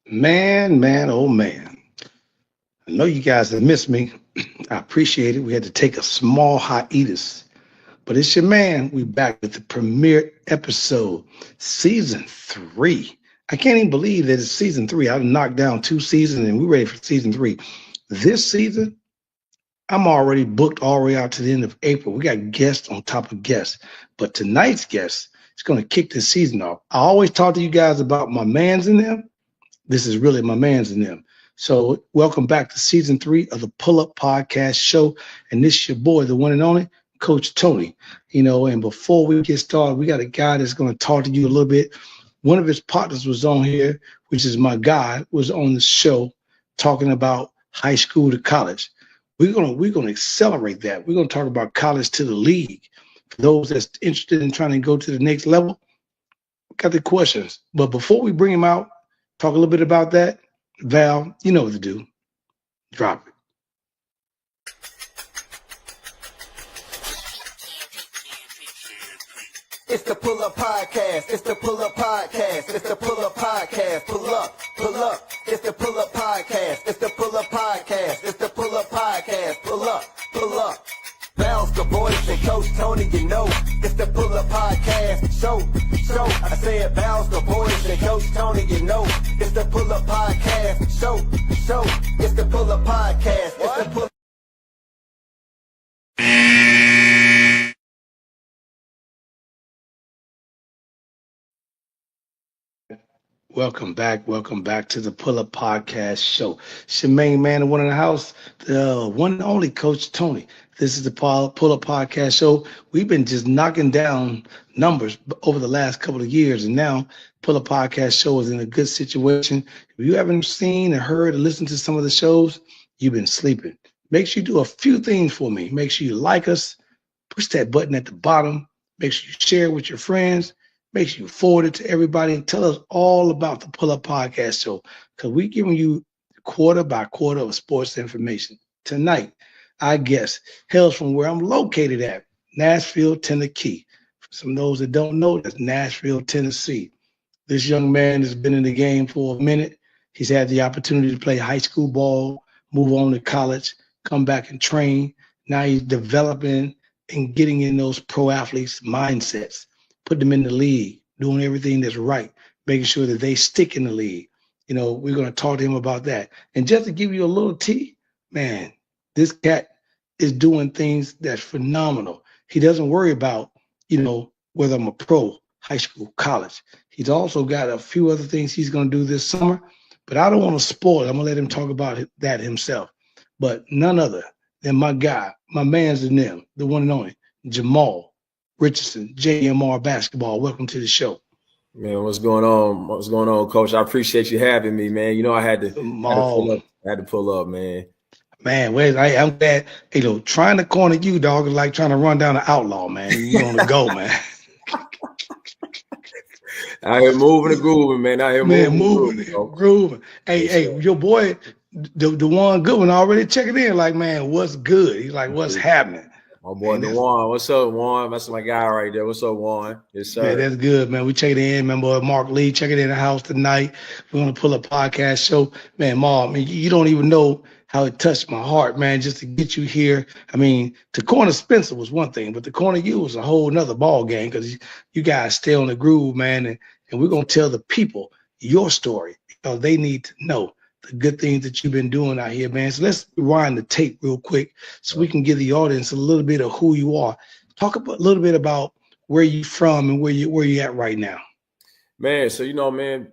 Oh man. I know you guys have missed me. I appreciate it. We had to take a small hiatus, but it's your man. We back with the premiere episode, season three. I can't even believe that it's season three. I've knocked down two seasons and we're ready for season three. This season, I'm already booked all the way out to the end of April. We got guests on top of guests, but tonight's guest is going to kick this season off. I always talk to you guys about my mans in them. This is really my man's in them. So welcome back to season three of the Pull Up Podcast Show. And this is your boy, the one and only Coach Tony. And before we get started, we got a guy that's going to talk to you a little bit. One of his partners was on here, which is my guy, was on the show talking about high school to college. We're gonna accelerate that. We're gonna talk about college to the league. For those that's interested in trying to go to the next level, got the questions. But before we bring him out, talk a little bit about that. Val, you know what to do. Drop it. It's the Pull Up Podcast. It's the Pull Up Podcast. It's the Pull Up Podcast. Pull up, pull up. It's the Pull Up Podcast. It's the Pull Up Podcast. It's the Pull Up Podcast. Pull up, pull up. Bounce the boys and Coach Tony, you know. It's the Pull Up Podcast. Show. I said bounce the boys and Coach Tony, you know. It's the Pull Up Podcast. Show. It's the Pull Up Podcast. It's the Pull. Welcome back to the Pull Up Podcast Show. It's your main man, the one in the house, the one and only Coach Tony. This is the Pull Up Podcast Show. We've been just knocking down numbers over the last couple of years, and now Pull Up Podcast Show is in a good situation. If you haven't seen or heard or listened to some of the shows, you've been sleeping. Make sure you do a few things for me. Make sure you like us, push that button at the bottom. Make sure you share it with your friends. Make sure you forward it to everybody and tell us all about the Pull Up Podcast Show, because we're giving you quarter by quarter of sports information. Tonight, our guest hails from where I'm located at, Nashville, Tennessee. For some of those that don't know, that's Nashville, Tennessee. This young man has been in the game for a minute. He's had the opportunity to play high school ball, move on to college, come back and train. Now he's developing and getting in those pro athletes' mindsets. Put them in the league, doing everything that's right, making sure that they stick in the league. We're going to talk to him about that. And just to give you a little tea, man, this cat is doing things that's phenomenal. He doesn't worry about, whether I'm a pro, high school, college. He's also got a few other things he's going to do this summer, but I don't want to spoil it. I'm going to let him talk about that himself. But none other than my guy, my man's in them, the one and only, Jamal Richardson, JMR Basketball. Welcome to the show. Man, what's going on? What's going on, Coach? I appreciate you having me, man. I had to pull up, man. Man, I'm glad. Trying to corner you, dog, is like trying to run down an outlaw, man. You're on the go, man. Out here moving and grooving, man. Out here moving and grooving. Hey, your boy, the one good one already checking in. Like, man, what's good? He's like, what's happening? My boy, Juan. What's up, Juan? That's my guy right there. What's up, Juan? Yes, sir. Man, that's good, man. We checking in. Man, boy, Mark Lee checking in the house tonight. We're going to pull a podcast show. Man, Mark, you don't even know how it touched my heart, man, just to get you here. I mean, to corner Spencer was one thing, but to corner you was a whole nother ball game, because you guys stay on the groove, man, and we're going to tell the people your story, because they need to know the good things that you've been doing out here, man. So let's rewind the tape real quick so we can give the audience a little bit of who you are. Talk a little bit about where you from and where you at right now. Man, so man,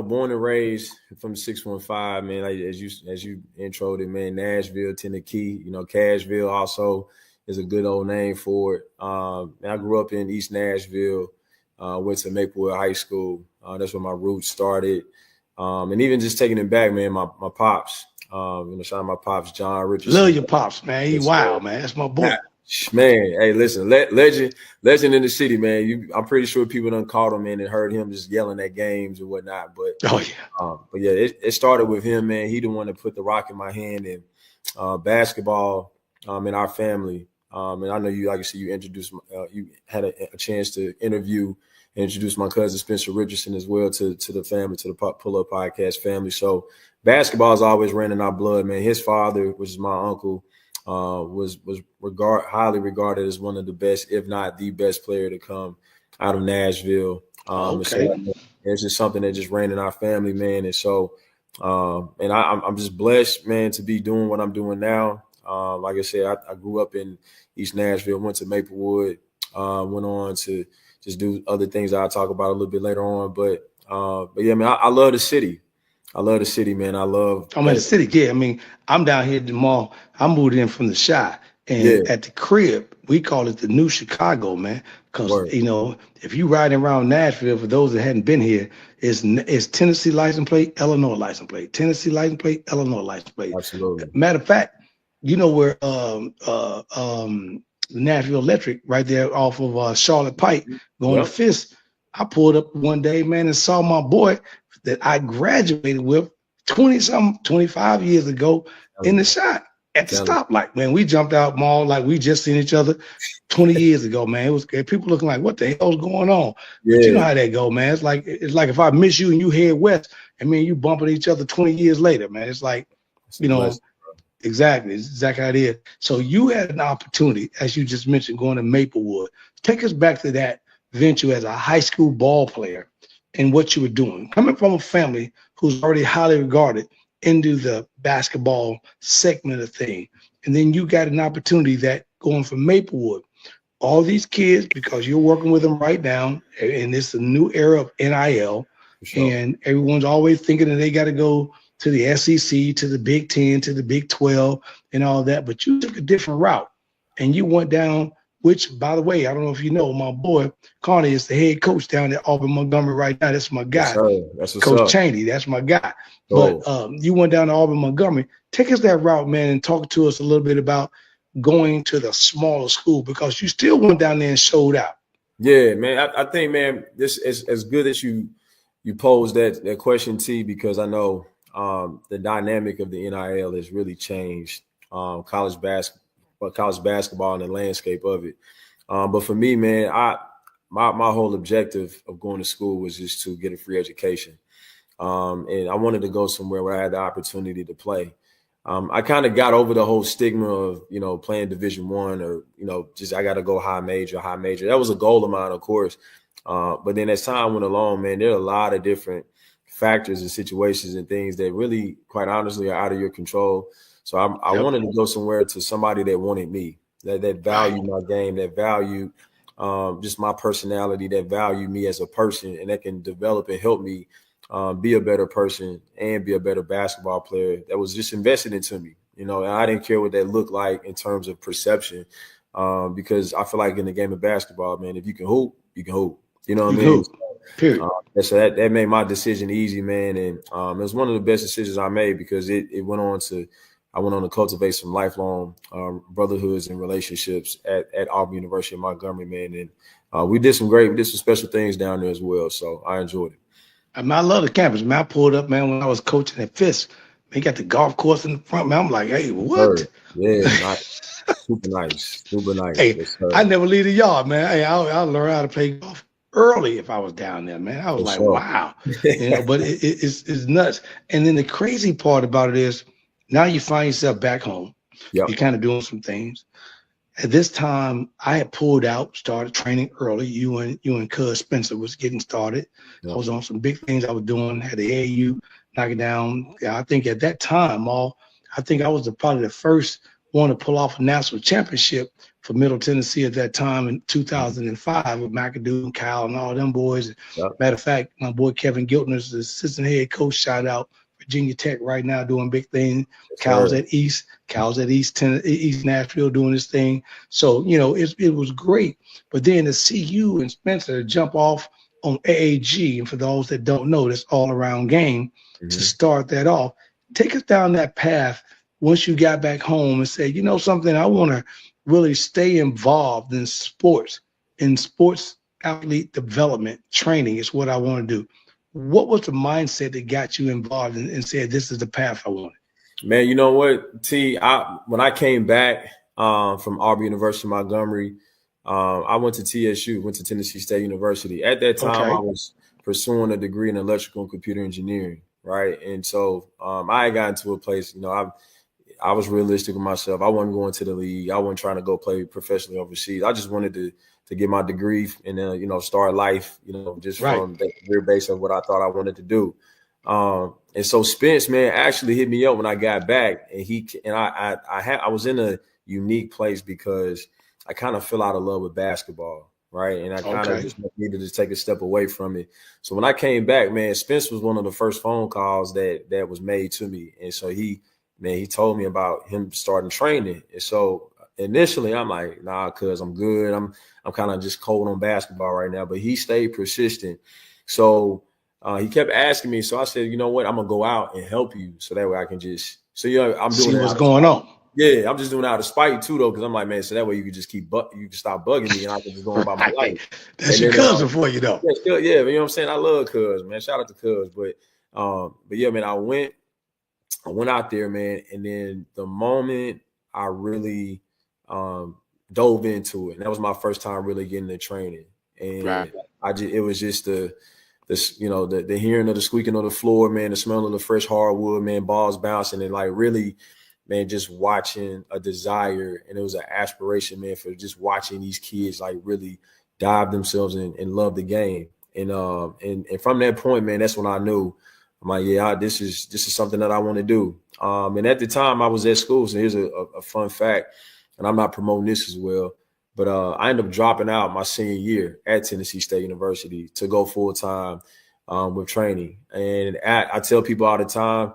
born and raised from 615, man. Like as you introed it, man, Nashville, Tennessee. Cashville also is a good old name for it. I grew up in East Nashville, went to Maplewood High School. That's where my roots started. And even just taking it back, man, my pops, shout out my pops, John Richardson. Love your pops, man. He wild, man. That's my boy. Man, hey, listen, legend in the city, man. I'm pretty sure people done caught him, man, and heard him just yelling at games and whatnot. But it started with him, man. He the one that put the rock in my hand, and basketball in our family. And I know you, like I said, you introduced, you had a chance to interview introduced my cousin Spencer Richardson as well to the family, to the Pull Up Podcast family. So basketball has always ran in our blood, man. His father, which is my uncle, was highly regarded as one of the best, if not the best player to come out of Nashville. And so it's just something that just ran in our family, man. And so, and I'm just blessed, man, to be doing what I'm doing now. Like I said, I grew up in East Nashville, went to Maplewood, went on to just do other things that I'll talk about a little bit later on. But yeah, man, I love the city. I love the city, man. I'm in the city. Yeah, I mean, I'm down here at the mall. I moved in from the Chi, and at the crib, we call it the New Chicago, man. Because you know, if you riding around Nashville, for those that hadn't been here, it's Tennessee license plate, Illinois license plate, Tennessee license plate, Illinois license plate. Absolutely. Matter of fact, you know where Nashville Electric, right there off of Charlotte Pike, going to Fisk. I pulled up one day, man, and saw my boy that I graduated with 25 years ago in the shot at the stoplight. Man, we jumped out mall like we just seen each other 20 years ago, man. It was people looking like, what the hell's going on? Yeah. But you know how that go, man. It's like if I miss you and you head west, and me and you bumping each other 20 years later, man. It's like, you know, exactly. It's exactly how it is. So you had an opportunity, as you just mentioned, going to Maplewood. Take us back to that venture as a high school ball player and what you were doing. Coming from a family who's already highly regarded into the basketball segment of thing. And then you got an opportunity that going from Maplewood, all these kids, because you're working with them right now, and it's a new era of NIL, and everyone's always thinking that they got to go to the SEC, to the Big 10, to the Big 12, and all that. But you took a different route, and you went down, which, by the way, I don't know if you know, my boy Carney is the head coach down at Auburn Montgomery right now. That's my guy. That's Coach Cheney. That's my guy. But you went down to Auburn Montgomery. Take us that route, man, and talk to us a little bit about going to the smaller school, because you still went down there and showed out. Yeah, man. I think, man, this is as good as you posed that question, T, because I know the dynamic of the NIL has really changed college basketball and the landscape of it. But for me, man, my whole objective of going to school was just to get a free education. And I wanted to go somewhere where I had the opportunity to play. I kind of got over the whole stigma of, you know, playing Division I, or, you know, just I got to go high major. That was a goal of mine, of course. But then as time went along, man, there are a lot of different factors and situations and things that really, quite honestly, are out of your control. So I wanted to go somewhere to somebody that wanted me, that valued my game, that valued just my personality, that valued me as a person, and that can develop and help me be a better person and be a better basketball player, that was just invested into me, you know. And I didn't care what that looked like in terms of perception, because I feel like in the game of basketball, man, if you can hoop, you can hoop. You know what I mean? Period. So that made my decision easy, man. And it was one of the best decisions I made, because I went on to cultivate some lifelong brotherhoods and relationships at Auburn University in Montgomery, man. And we did some special things down there as well. So I enjoyed it. I mean, I love the campus, man. I pulled up, man, when I was coaching at Fisk. They got the golf course in the front, man. I'm like, hey, what? Yeah, nice. Super nice. Hey, yes, I never leave the yard, man. Hey, I'll learn how to play golf early if I was down there, man. I was like, wow. You know, but it's nuts. And then the crazy part about it is, now you find yourself back home. You're kind of doing some things. At this time, I had pulled out, started training early. You and Cuz Spencer was getting started. I was on some big things I was doing, had the AAU knocking down. I think at that time, I think I was probably the first one to pull off a national championship for Middle Tennessee at that time in 2005 with McAdoo and Kyle and all them boys. Matter of fact, my boy Kevin Giltner is the assistant head coach, shout out. Virginia Tech right now doing big things. Cal's at East Nashville doing this thing. So, you know, it was great. But then to see you and Spencer jump off on AAG, and for those that don't know, this all-around game, to start that off, take us down that path once you got back home and said, you know something, I want to really stay involved in sports athlete development. Training is what I want to do. What was the mindset that got you involved and said, this is the path I wanted? Man, you know what, T, when I came back from Auburn University Montgomery, I went to TSU, went to Tennessee State University. At that time, I was pursuing a degree in electrical and computer engineering, right? And so I got into a place, I was realistic with myself. I wasn't going to the league. I wasn't trying to go play professionally overseas. I just wanted to get my degree and then, start life, just from the career base of what I thought I wanted to do. And so Spence, man, actually hit me up when I got back, and I was in a unique place because I kind of fell out of love with basketball, right? And I kind of just needed to take a step away from it. So when I came back, man, Spence was one of the first phone calls that was made to me, and so he told me about him starting training. And so initially I'm like, nah, cuz I'm good. I'm kind of just cold on basketball right now, but he stayed persistent. So he kept asking me. So I said, you know what? I'm going to go out and help you. So that way I can just, I'm doing see what's going on. Yeah, I'm just doing it out of spite too, though, because I'm like, man, so that way you can just you can stop bugging me and I can just go about my life. That's your cousin for you, though. Yeah, you know what I'm saying? I love cuz, man. Shout out to cuz. But yeah, man, I went out there, man, and then the moment I really dove into it, and that was my first time really getting the training, and it was just the hearing of the squeaking of the floor, man, the smell of the fresh hardwood, man, balls bouncing, and like really, man, just watching a desire, and it was an aspiration, man, for just watching these kids like really dive themselves in and love the game, and from that point, man, that's when I knew. I'm like, yeah, this is something that I want to do. And at the time I was at school. So here's a fun fact, and I'm not promoting this as well, but I ended up dropping out my senior year at Tennessee State University to go full time with training. And I tell people all the time,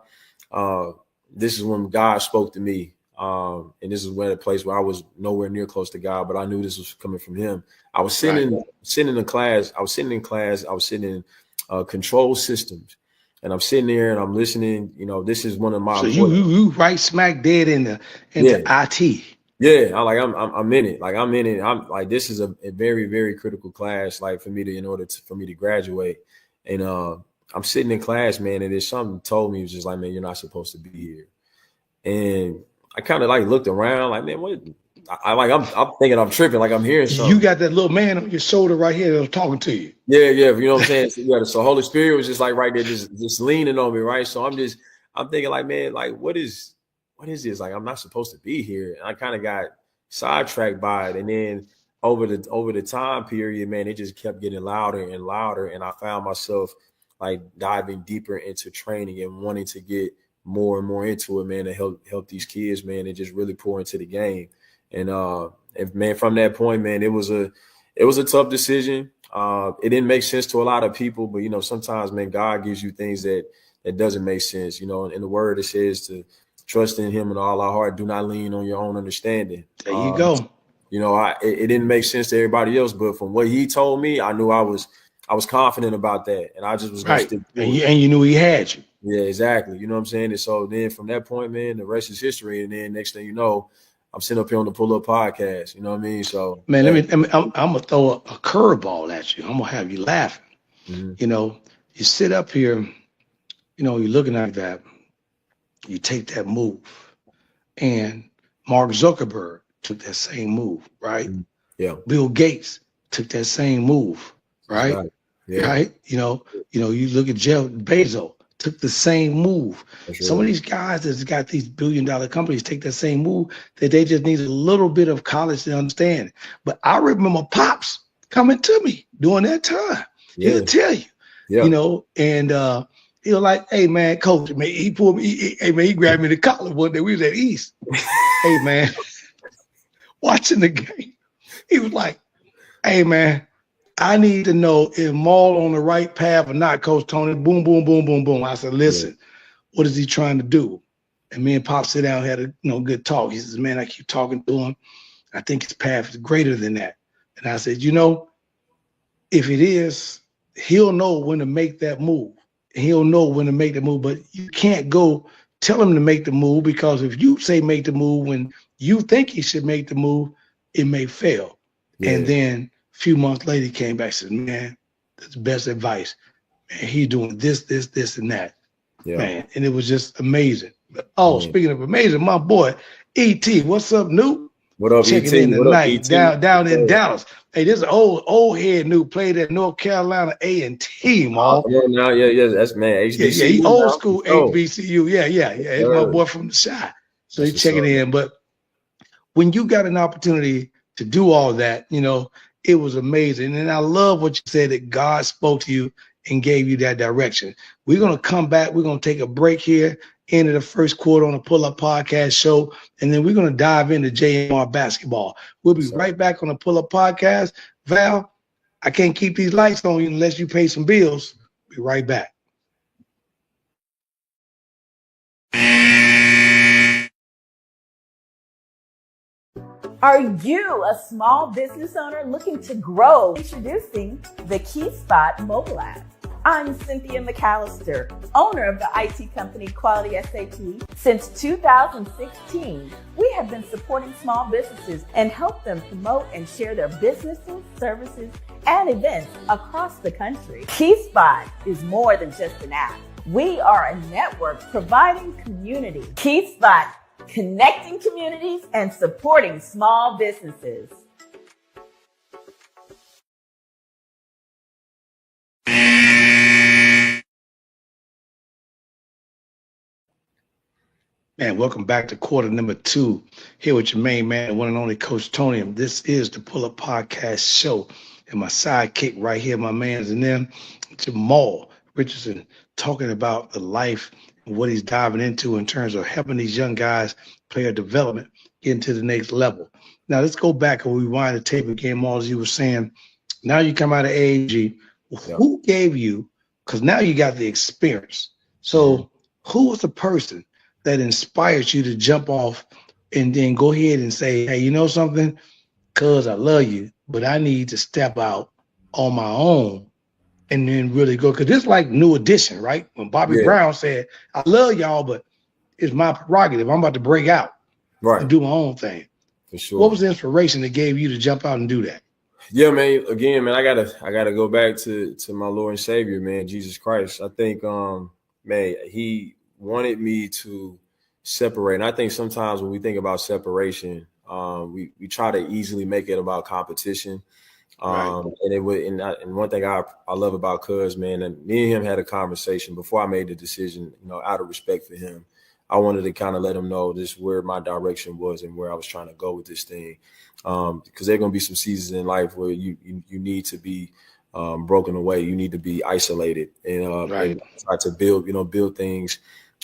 this is when God spoke to me. And this is a place where I was nowhere near close to God, but I knew this was coming from him. I was sitting in class. I was sitting in control systems. And I'm sitting there and I'm listening. This is one of my. So you right smack dead into IT. Yeah, I'm in it. Like I'm in it. I'm like, this is a very, very critical class. Like for me to graduate, and I'm sitting in class, man. And there's something told me, it was just like, man, you're not supposed to be here. And I kind of like looked around, like, man, what? I'm thinking I'm tripping, like I'm hearing something. You got that little man on your shoulder right here that's talking to you. Yeah, you know what I'm saying? So Holy Spirit was just like right there, just leaning on me, right? So I'm thinking like, man, like what is this? Like I'm not supposed to be here. And I kind of got sidetracked by it. And then over the time period, man, it just kept getting louder and louder. And I found myself like diving deeper into training and wanting to get more and more into it, man, to help these kids, man, and just really pour into the game. And man, from that point, man, it was a tough decision. It didn't make sense to a lot of people, but sometimes, man, God gives you things that doesn't make sense. In the word it says to trust in Him with all our heart. Do not lean on your own understanding. There you go. It didn't make sense to everybody else, but from what He told me, I knew I was confident about that, and I just was right. And you knew He had you. Yeah, exactly. You know what I'm saying? And so then from that point, man, the rest is history. And then next thing you know, I'm sitting up here on the Pull Up Podcast. You know what I mean? So, man, I'm gonna throw a curveball at you. I'm gonna have you laughing. Mm-hmm. You sit up here, you're looking at that. You take that move, and Mark Zuckerberg took that same move, right? Mm-hmm. Yeah. Bill Gates took that same move, right? Right. Yeah. Right. You look at Jeff Bezos. Took the same move. Some of these guys that's got these billion-dollar companies take that same move that they just need a little bit of college to understand. But I remember Pops coming to me during that time. Yeah. He'll tell you, and he was like, "Hey man, coach, man, he pulled me. He grabbed me the collar one day. We was at East. Hey man, watching the game. He was like, hey man, I need to know if Maul on the right path or not, Coach Tony. Boom, boom, boom, boom, boom. I said, listen, what is he trying to do? And me and Pop sit down, had a good talk. He says, man, I keep talking to him. I think his path is greater than that. And I said, if it is, he'll know when to make that move. He'll know when to make the move, but you can't go tell him to make the move, because if you say make the move when you think he should make the move, it may fail. Yeah. And then a few months later, he came back and said, man, that's the best advice. Man, he's doing this, and that. Yeah. Man, and it was just amazing. But, speaking of amazing, my boy, E.T., what's up, Newt? What up, checking ET? in What up, tonight ET? down in Dallas. Hey, this is an old head new played at North Carolina A&T, Oh, Maul. come on now. Yeah. That's man. Yeah, he HBCU old now. school Oh, HBCU. Yeah. yes, It's my sir. boy from the side. So That's he's what's checking up. in. But when you got an opportunity to do all that, it was amazing. And I love what you said that God spoke to you and gave you that direction. We're going to come back. We're going to take a break here, into the first quarter on the Pull Up Podcast show. And then we're going to dive into JMR basketball. We'll be Yes, sir. right back on the Pull Up Podcast. Val, I can't keep these lights on you unless you pay some bills. Be right back. Are you a small business owner looking to grow? Introducing the Key Spot mobile app. I'm Cynthia McAllister, owner of the IT company Quality SAP. Since 2016, we have been supporting small businesses and help them promote and share their businesses, services, and events across the country. Key Spot is more than just an app. We are a network providing community. Key Spot, connecting communities and supporting small businesses. Man, welcome back to quarter number 2. Here with your main man, the one and only Coach Tony. And this is the Pull Up Podcast show. And my sidekick right here, my man's in them, Jamal Richardson, talking about the life and what he's diving into in terms of helping these young guys, player development, get into the next level. Now, let's go back and rewind the tape again, Maul, as you were saying. Now you come out of AAG. Who gave you, because now you got the experience. So who was the person that inspires you to jump off and then go ahead and say, hey, you know something? Cuz I love you, but I need to step out on my own and then really go. Because this is like New Edition, right? When Bobby Yeah. Brown said, I love y'all, but it's my prerogative. I'm about to break out Right. and do my own thing. For sure. What was the inspiration that gave you to jump out and do that? Yeah, man. Again, man, I gotta go back to my Lord and Savior, man, Jesus Christ. I think man, he wanted me to separate. And I think sometimes when we think about separation, we try to easily make it about competition. Right. And one thing I love about Cuz, man, and me and him had a conversation before I made the decision, out of respect for him. I wanted to kind of let him know this where my direction was and where I was trying to go with this thing. Because there are going to be some seasons in life where you need to be broken away. You need to be isolated and try to build things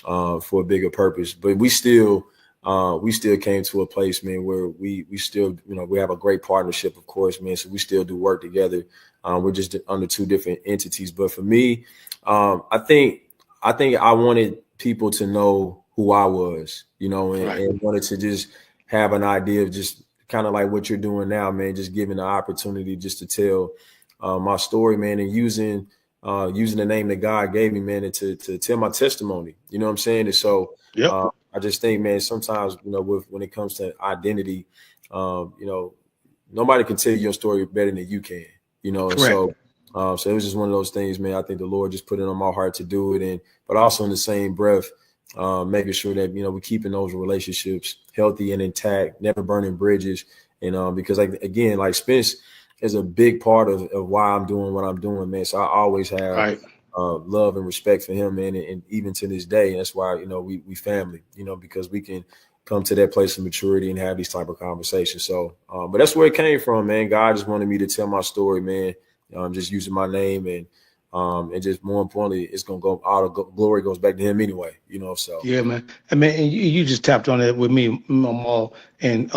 for a bigger purpose. But we still came to a place, man, where we still, we have a great partnership, of course, man. So we still do work together. We're just under two different entities. But for me, I think I wanted people to know who I was, and wanted to just have an idea of just kind of like what you're doing now, man, just giving the opportunity just to tell my story, man, and using the name that God gave me, man, and to tell my testimony, you know what I'm saying? And so I just think, man, sometimes, when it comes to identity, nobody can tell your story better than you can, and so it was just one of those things, man. I think the Lord just put it on my heart to do it. But also in the same breath, making sure that, we're keeping those relationships healthy and intact, never burning bridges. And because like Spence is a big part of why I'm doing what I'm doing, man. So I always have love and respect for him, man. And even to this day, that's why, we family, because we can come to that place of maturity and have these type of conversations. So, but that's where it came from, man. God just wanted me to tell my story, man. Just using my name and just more importantly, it's gonna go, all the glory goes back to him anyway, So yeah, man. I mean, and you just tapped on it with me, Maul. And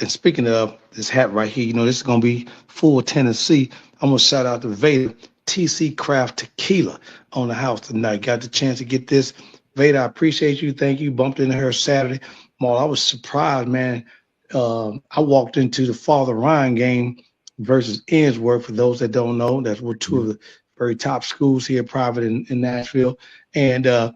speaking of this hat right here, this is gonna be full Tennessee. I'm gonna shout out to Vader TC Craft Tequila on the house tonight. Got the chance to get this. Vader, I appreciate you. Thank you. Bumped into her Saturday. Maul, I was surprised, man. I walked into the Father Ryan game versus Innsworth. For those that don't know, that's were two of the very top schools here, private in Nashville. And a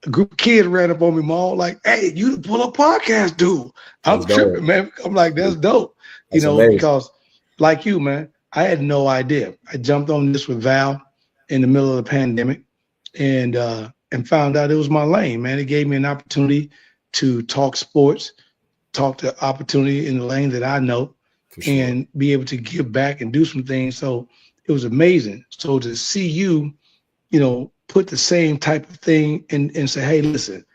group of kids ran up on me, Maul, like, hey, you the Pull Up Podcast dude. I'm tripping, man. I'm like, that's dope. That's amazing. Because like you, man, I had no idea. I jumped on this with Val in the middle of the pandemic and found out it was my lane, man. It gave me an opportunity to talk sports, talk to opportunity in the lane that I know and be able to give back and do some things. So it was amazing. So to see you, put the same type of thing and say, hey, listen,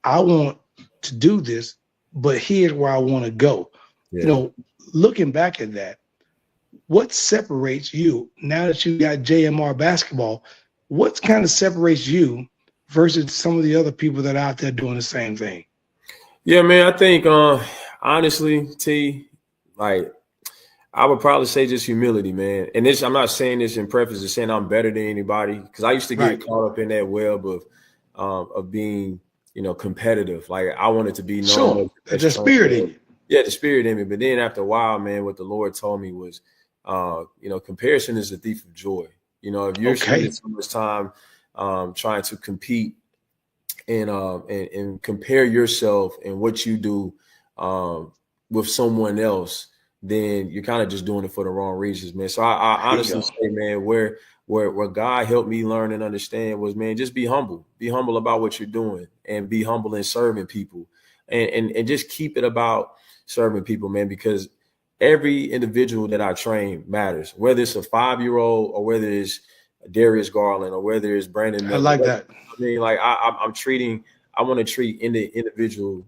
I want to do this, but here's where I want to go. Yeah. Looking back at that, what separates you now that you got JMR basketball? What kind of separates you versus some of the other people that are out there doing the same thing? Yeah, man, I think honestly, T, like I would probably say just humility, man. And this, I'm not saying this in preface to saying I'm better than anybody, because I used to get caught up in that web of being, competitive. Like I wanted to be known. Sure, the spirit in you. Yeah, the spirit in me. But then after a while, man, what the Lord told me was, comparison is the thief of joy. If you're spending so much time trying to compete and compare yourself and what you do with someone else, then you're kind of just doing it for the wrong reasons, man. So I honestly say, man, where God helped me learn and understand was, man, just be humble about what you're doing, and be humble in serving people, and just keep it about serving people, man, because every individual that I train matters, whether it's a 5-year-old or whether it's Darius Garland or whether it's Brandon Miller. I like that. I mean, like I want to treat the individual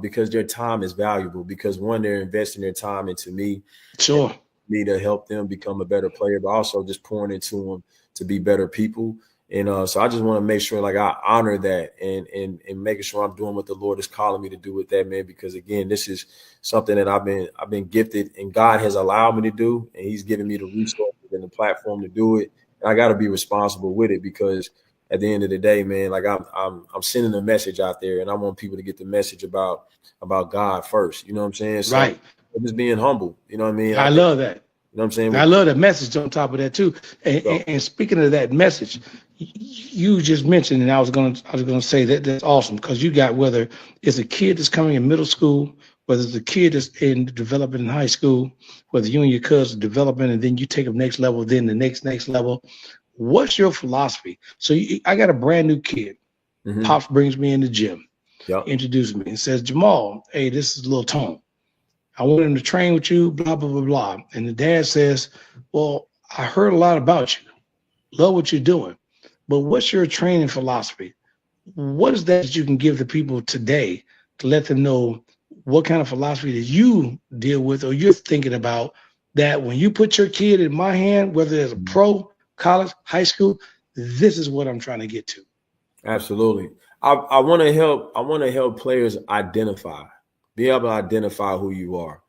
because their time is valuable, because one, they're investing their time into me. Sure. Me to help them become a better player, but also just pouring into them to be better people. And so I just want to make sure like I honor that and making sure I'm doing what the Lord is calling me to do with that, man, because again, this is something that I've been gifted and God has allowed me to do, and he's given me the resources and the platform to do it. And I got to be responsible with it, because at the end of the day, man, like I'm sending a message out there, and I want people to get the message about God first. You know what I'm saying? So right. Just being humble. You know what I mean? I love that. You know what I'm saying? I love the message on top of that too. And speaking of that message, you just mentioned, and I was gonna say that's awesome, because you got, whether it's a kid that's coming in middle school, whether it's a kid that's in developing in high school, whether you and your cousin are developing, and then you take them next level, then the next level. What's your philosophy? So I got a brand new kid. Mm-hmm. Pops brings me in the gym, introduces me and says, Jamal, hey, this is Lil Tone. I want him to train with you, blah, blah, blah, blah. And the dad says, well, I heard a lot about you. Love what you're doing. But what's your training philosophy? What is that you can give the people today to let them know what kind of philosophy that you deal with or you're thinking about, that when you put your kid in my hand, whether it's a pro, college, high school, this is what I'm trying to get to? Absolutely. I want to help players be able to identify who you are,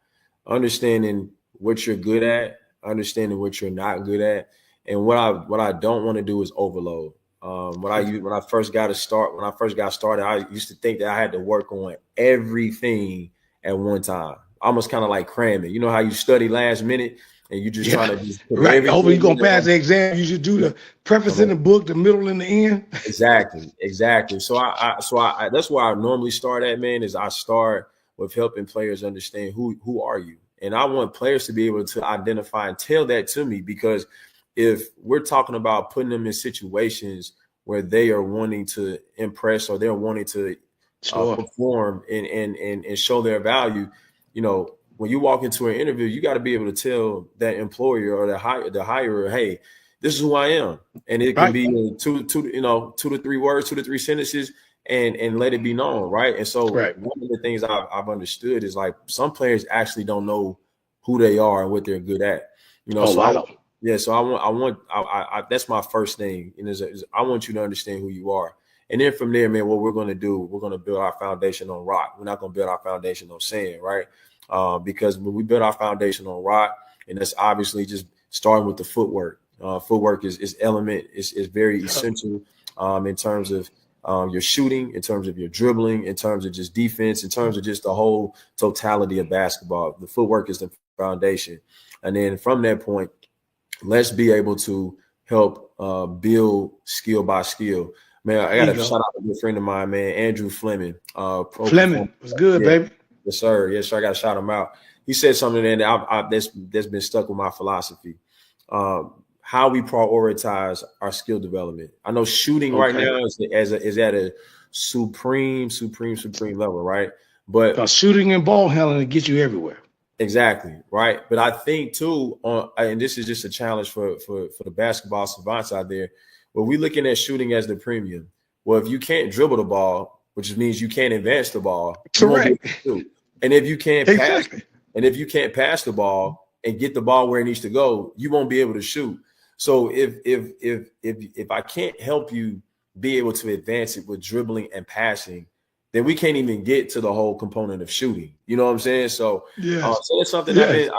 understanding what you're good at, understanding what you're not good at. And what I don't want to do is overload. When I first got started, I used to think that I had to work on everything at one time, almost kind of like cramming. You know how you study last minute and you just trying to just right. Hopefully you're gonna pass the exam. You should do the preface in the book, the middle, and the end. Exactly. So I that's where I normally start at, man. Is I start with helping players understand who are you, and I want players to be able to identify and tell that to me, because if we're talking about putting them in situations where they are wanting to impress or they're wanting to perform and show their value, when you walk into an interview, you got to be able to tell that employer or the hirer, hey, this is who I am. And it can be two to three words, 2 to 3 sentences, and let it be known. Right. And so one of the things I've understood is, like, some players actually don't know who they are and what they're good at. So I want that's my first thing. Is I want you to understand who you are. And then from there, man, what we're going to do, we're going to build our foundation on rock. We're not going to build our foundation on sand, right? Because when we build our foundation on rock, and that's obviously just starting with the footwork. Footwork is very essential in terms of your shooting, in terms of your dribbling, in terms of just defense, in terms of just the whole totality of basketball. The footwork is the foundation. And then from that point, let's be able to help build skill by skill. Man, I got to shout out to a good friend of mine, man, Andrew Fleming. Fleming was good, baby. Yes, sir. Yes, sir. I got to shout him out. He said something that's been stuck with my philosophy. How we prioritize our skill development. I know shooting right now is at a supreme level, right? But Because shooting and ball handling get you everywhere. exactly, right. But I think too, and this is just a challenge for the basketball savants out there. Where we looking at shooting as the premium. Well, if you can't dribble the ball, which means you can't advance the ball, you won't be able Correct. to shoot. And if you can't pass, Exactly. and if you can't pass the ball and get the ball where it needs to go, you won't be able to shoot. So if I can't help you be able to advance it with dribbling and passing, then we can't even get to the whole component of shooting. You know what I'm saying? So, Yes. so that's something Yes.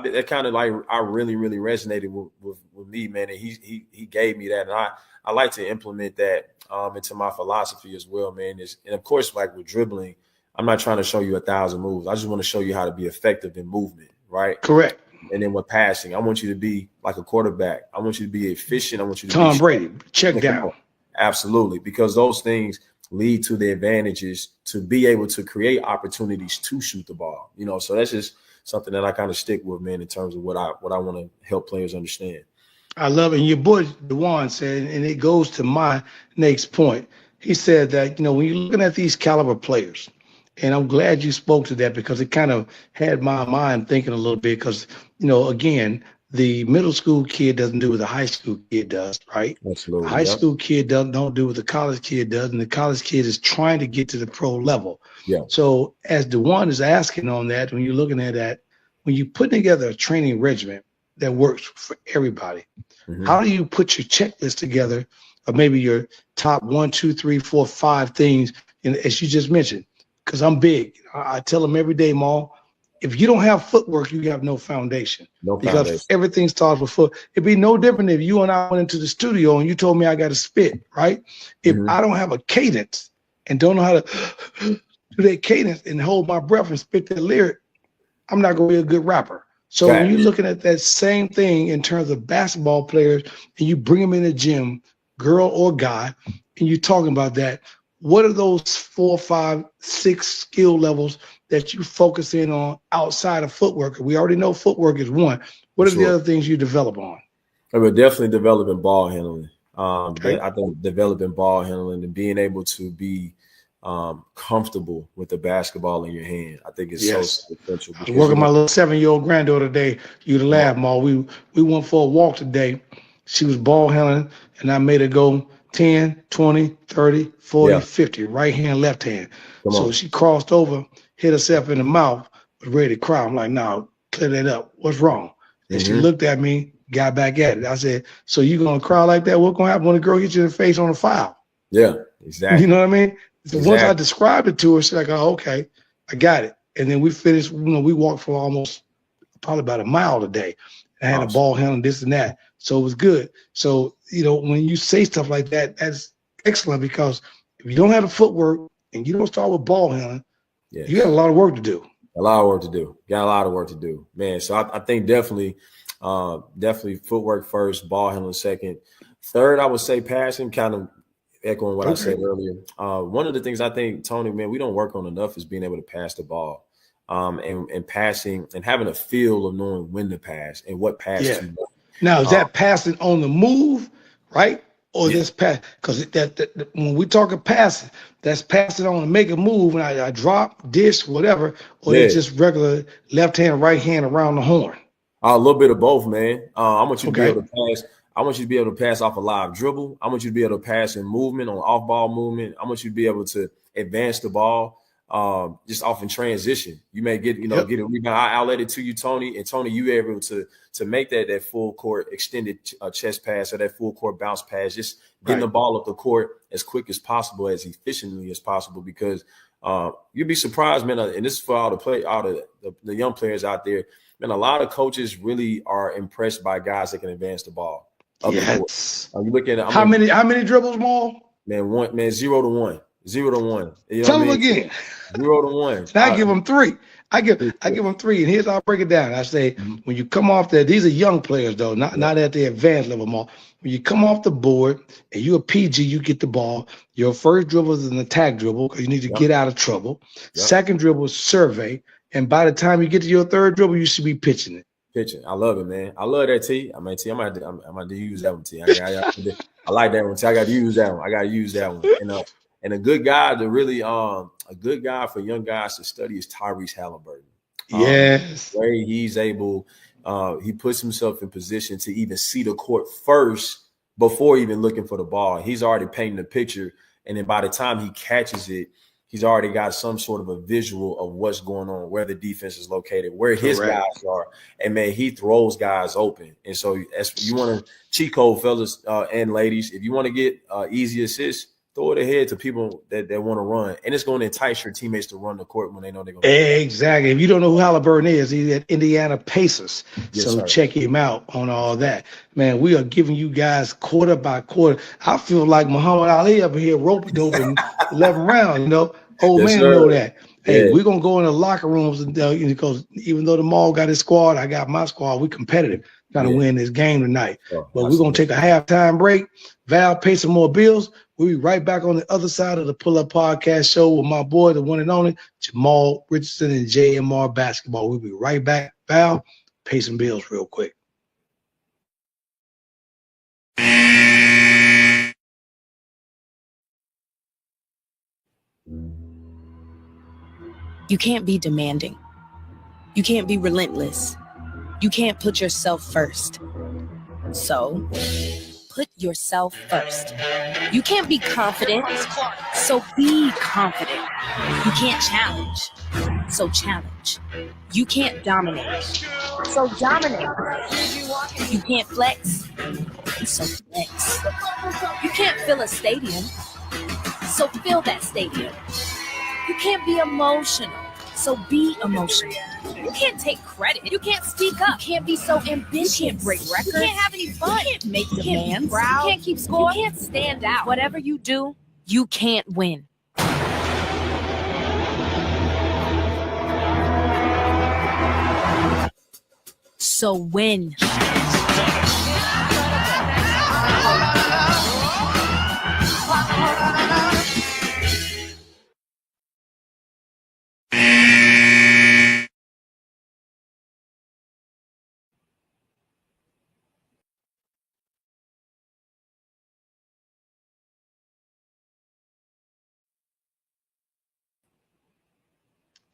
that kind of like I really resonated with me, man. And he gave me that, and I like to implement that into my philosophy as well, man. And of course, like with dribbling, I'm not trying to show you 1,000 moves. I just want to show you how to be effective in movement, right? Correct. And then with passing, I want you to be like a quarterback. I want you to be efficient. I want you to Tom be Brady, check down. Absolutely, because those things lead to the advantages to be able to create opportunities to shoot the ball. You know, so that's just something that I kind of stick with, man, in terms of what I want to help players understand. I love it. And your boy Dewan said, and it goes to my next point. He said that, when you're looking at these caliber players, and I'm glad you spoke to that because it kind of had my mind thinking a little bit because, again, the middle school kid doesn't do what the high school kid does, right? Absolutely. The high school kid don't do what the college kid does, and the college kid is trying to get to the pro level. Yeah. So as Dewan is asking on that, when you're looking at that, when you put together a training regimen that works for everybody, how do you put your checklist together of maybe your top 1, 2, 3, 4, 5 things, and as you just mentioned? Because I'm big. I tell them every day, Maul, if you don't have footwork, you have no foundation. Because everything starts with foot. It'd be no different if you and I went into the studio and you told me I got to spit, right? If I don't have a cadence and don't know how to do that cadence and hold my breath and spit that lyric, I'm not going to be a good rapper. So when you're looking at that same thing in terms of basketball players and you bring them in the gym, girl or guy, and you're talking about that, what are those 4, 5, 6 skill levels that you focus in on outside of footwork? We already know footwork is one. What are the other things you develop on? We're definitely developing ball handling. I think developing ball handling and being able to be comfortable with the basketball in your hand, I think is so essential. I was working my little 7-year-old granddaughter today. You'd laugh, Ma. We went for a walk today. She was ball handling, and I made her go 10, 20, 30, 40, 50, right hand, left hand. So she crossed over, hit herself in the mouth, was ready to cry. I'm like, no, clear that up. What's wrong? And she looked at me, got back at it. I said, so you going to cry like that? What's going to happen when the girl hits you in the face on the foul? Yeah, exactly. You know what I mean? So once I described it to her, she's like, oh, okay, I got it. And then we finished, we walked for almost probably about a mile today. I had a ball handling this and that. So it was good. So, when you say stuff like that, that's excellent because if you don't have the footwork and you don't start with ball handling, you got a lot of work to do. A lot of work to do. Got a lot of work to do, man. So I think definitely footwork first, ball handling second. Third, I would say passing, kind of echoing what I said earlier. One of the things I think, Tony, man, we don't work on enough is being able to pass the ball. And passing and having a feel of knowing when to pass and what pass to make. Now, is that passing on the move, right? Or this pass? Because that when we talking passing, that's passing on to make a move, and I drop, dish, whatever, or it's just regular left hand, right hand around the horn. A little bit of both, man. I want you to be able to pass. I want you to be able to pass off a live dribble. I want you to be able to pass in movement, on off ball movement. I want you to be able to advance the ball. Just off in transition, you may get get a rebound. I outlet it to you, Tony, and Tony, you able to make that full court extended chest pass or that full court bounce pass, just getting the ball up the court as quick as possible, as efficiently as possible. Because you'd be surprised, man. And this is for all the young players out there. Man, a lot of coaches really are impressed by guys that can advance the ball. Yes. You look at how many dribbles, Maul? Man, 0 to 1. 0 to 1. Tell them again. 0 to 1. And I give them 3. I give them 3. And here's how I break it down. I say, when you come off there, these are young players though, not at the advanced level, Maul. When you come off the board and you're a PG, you get the ball. Your first dribble is an attack dribble because you need to get out of trouble. Second dribble is survey. And by the time you get to your third dribble, you should be pitching it. Pitching. I love it, man. I love that, T. I mean, T, I'm going to use that one, T. I like that one, T. I got to use that one. And And a good guy to really a good guy for young guys to study is Tyrese Halliburton. Yes. Way he's able, he puts himself in position to even see the court first before even looking for the ball. He's already painting the picture, and then by the time he catches it, he's already got some sort of a visual of what's going on, where the defense is located, where his guys are, and man, he throws guys open. And so, as you want to cheat code, fellas and ladies, if you want to get easy assists, throw it ahead to people that want to run, and it's going to entice your teammates to run the court when they know they're going to. Exactly. If you don't know who Halliburton is, he's at Indiana Pacers. Yes, so sir. Check him out on all that. Man, we are giving you guys quarter by quarter. I feel like Muhammad Ali up here rope-a-dope in 11 rounds, you know. Old Yes, man sir. know that. Hey, Yeah. we're going to go in the locker rooms and because even though the mall got his squad, I got my squad. We competitive. Trying to win this game tonight. But we're going to take a halftime break. Val, pay some more bills. We'll be right back on the other side of the Pull Up Podcast show with my boy, the one and only Jamal Richardson and JMR Basketball. We'll be right back. Val, pay some bills real quick. You can't be demanding. You can't be relentless. You can't put yourself first. So, put yourself first. You can't be confident, so be confident. You can't challenge, so challenge. You can't dominate, so dominate. You can't flex, so flex. You can't fill a stadium, so fill that stadium. You can't be emotional, so be emotional. You can't take credit. You can't speak up. You can't be so ambitious. You can't break records. You can't have any fun. You can't make demands. You can't keep score. You can't stand out. Whatever you do, you can't win. So win.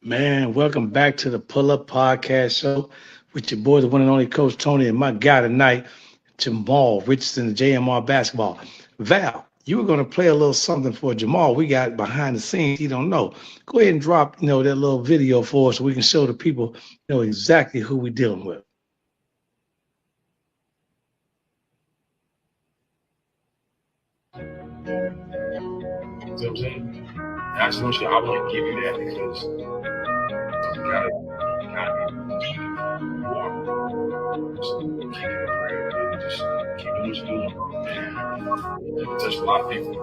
Man, welcome back to the Pull Up Podcast show with your boy, the one and only Coach Tony, and my guy tonight, Jamal Richardson, JMR Basketball. Val, you were going to play a little something for Jamal. We got behind the scenes. You don't know. Go ahead and drop, that little video for us so we can show the people, exactly who we're dealing with. You know what I'm saying? I just want you. I want to give you that because you gotta keep you are. Just keep it prayer. Just keep doing what you're doing, bro. You touch a lot of people.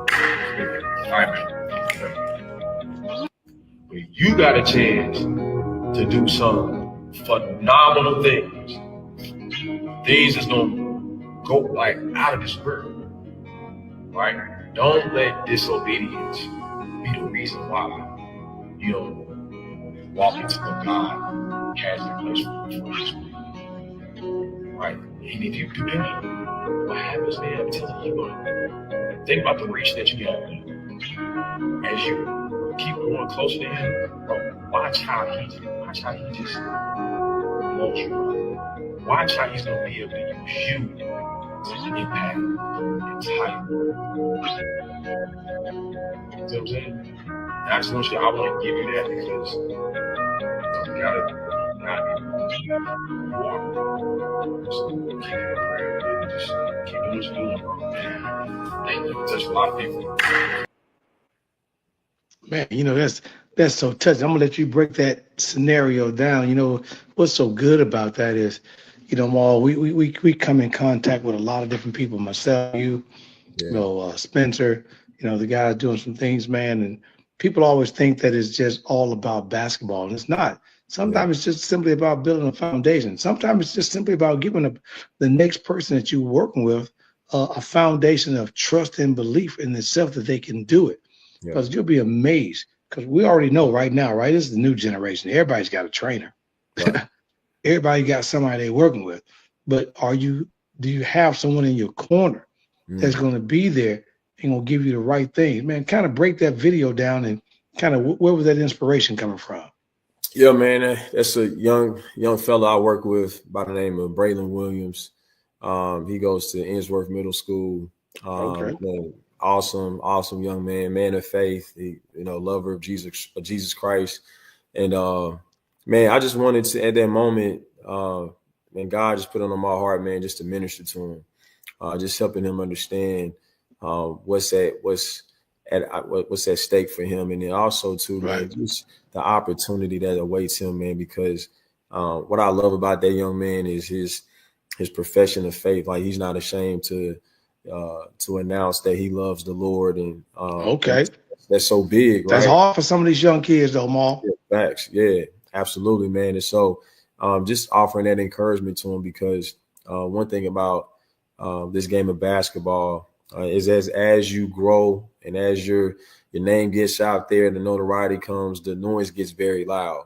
But you got a chance to do some phenomenal things. Things that's gonna go like out of this world. Right? Don't let disobedience be the reason why you don't walk into what God has in place for you. Right? And if you do that, what happens, man? I'm telling you, think about the reach that you have. As you keep going closer to Him, bro, watch how He just blows you up. Watch how He's gonna be able to use you to impact the entire world. You know what I'm saying? I just want you. I want to give you that because you gotta you are. Just keep it prayer. Just keep doing what you're doing, bro. Thank you. Touch a lot of people. Man, that's so touching. I'm gonna let you break that scenario down. What's so good about that is, Maul, we come in contact with a lot of different people. Myself, you, Spencer, the guy doing some things, man. And people always think that it's just all about basketball, and it's not. Sometimes it's just simply about building a foundation. Sometimes it's just simply about giving the next person that you're working with a foundation of trust and belief in themselves that they can do it. Because you'll be amazed. Because we already know right now, right? This is the new generation. Everybody's got a trainer. Right. Everybody got somebody they're working with. But do you have someone in your corner that's going to be there and gonna give you the right things. Man, kind of break that video down and kind of where was that inspiration coming from? Yeah, man, that's a young fella I work with by the name of Braylon Williams. He goes to Innsworth Middle School. Okay. Man, awesome young man of faith. He, lover of Jesus Christ. And man, I just wanted to at that moment, man, God just put it on my heart, man, just to minister to him, just helping him understand what's at stake for him, and then also too, man, just the opportunity that awaits him, man. Because what I love about that young man is his profession of faith. Like, he's not ashamed to announce that he loves the Lord, and Okay. that's so big. That's right? hard for some of these young kids, though, Maul. Yeah, facts. Yeah, absolutely, man. And so just offering that encouragement to him, because one thing about this game of basketball is as you grow and as your name gets out there, the notoriety comes, the noise gets very loud.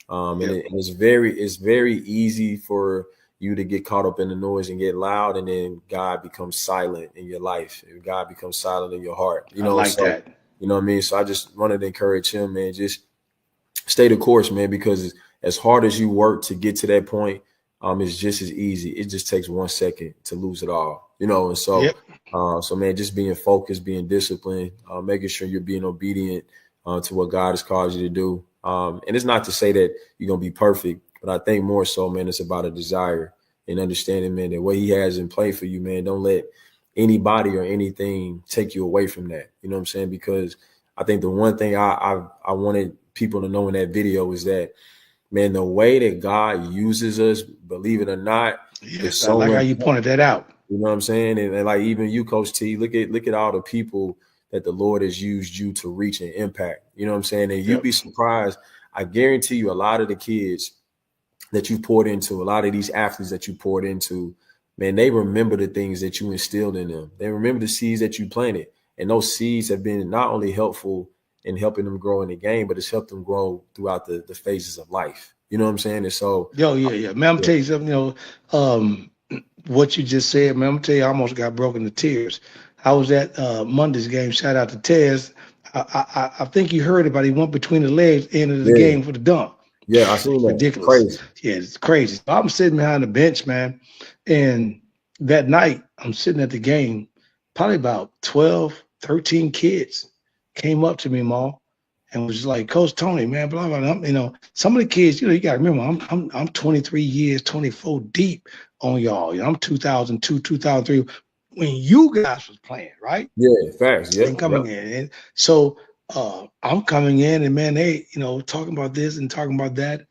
And it's very easy for you to get caught up in the noise and get loud, and then God becomes silent in your life, and God becomes silent in your heart. I like that. You know what I mean? So I just wanted to encourage him, man, just stay the course, man, because as hard as you work to get to that point, it's just as easy. It just takes 1 second to lose it all, and so, so man, just being focused, being disciplined, making sure you're being obedient to what God has called you to do. And it's not to say that you're going to be perfect, but I think more so, man, it's about a desire and understanding, man, that what he has in play for you, man, don't let anybody or anything take you away from that. You know what I'm saying? Because I think the one thing I wanted people to know in that video is that, man, the way that God uses us, believe it or not, yes, I like how you pointed that out. You know what I'm saying? And like even you, Coach T, look at all the people that the Lord has used you to reach and impact. You know what I'm saying? And you'd be surprised. I guarantee you, a lot of the kids that you poured into, a lot of these athletes that you poured into, man, they remember the things that you instilled in them. They remember the seeds that you planted. And those seeds have been not only helpful in helping them grow in the game, but it's helped them grow throughout the phases of life. You know what I'm saying? And so, yeah. Man, I'm tell you something, what you just said, man, I'm gonna tell you, I almost got broken to tears. I was at Monday's game. Shout out to Tez. I think you heard about it. He went between the legs, ended the game for the dunk. Yeah, I seen that. Ridiculous. Crazy. Yeah, it's crazy. So I'm sitting behind the bench, man. And that night, I'm sitting at the game, probably about 12, 13 kids came up to me, Maul, and was just like, Coach Tony, man, blah, blah, blah. Some of the kids, you got to remember, I'm 23 years, 24 deep on y'all. I'm 2002, 2003, when you guys was playing, right? Yeah, facts. Yeah. And coming in. And so I'm coming in, and man, they, talking about this and talking about that.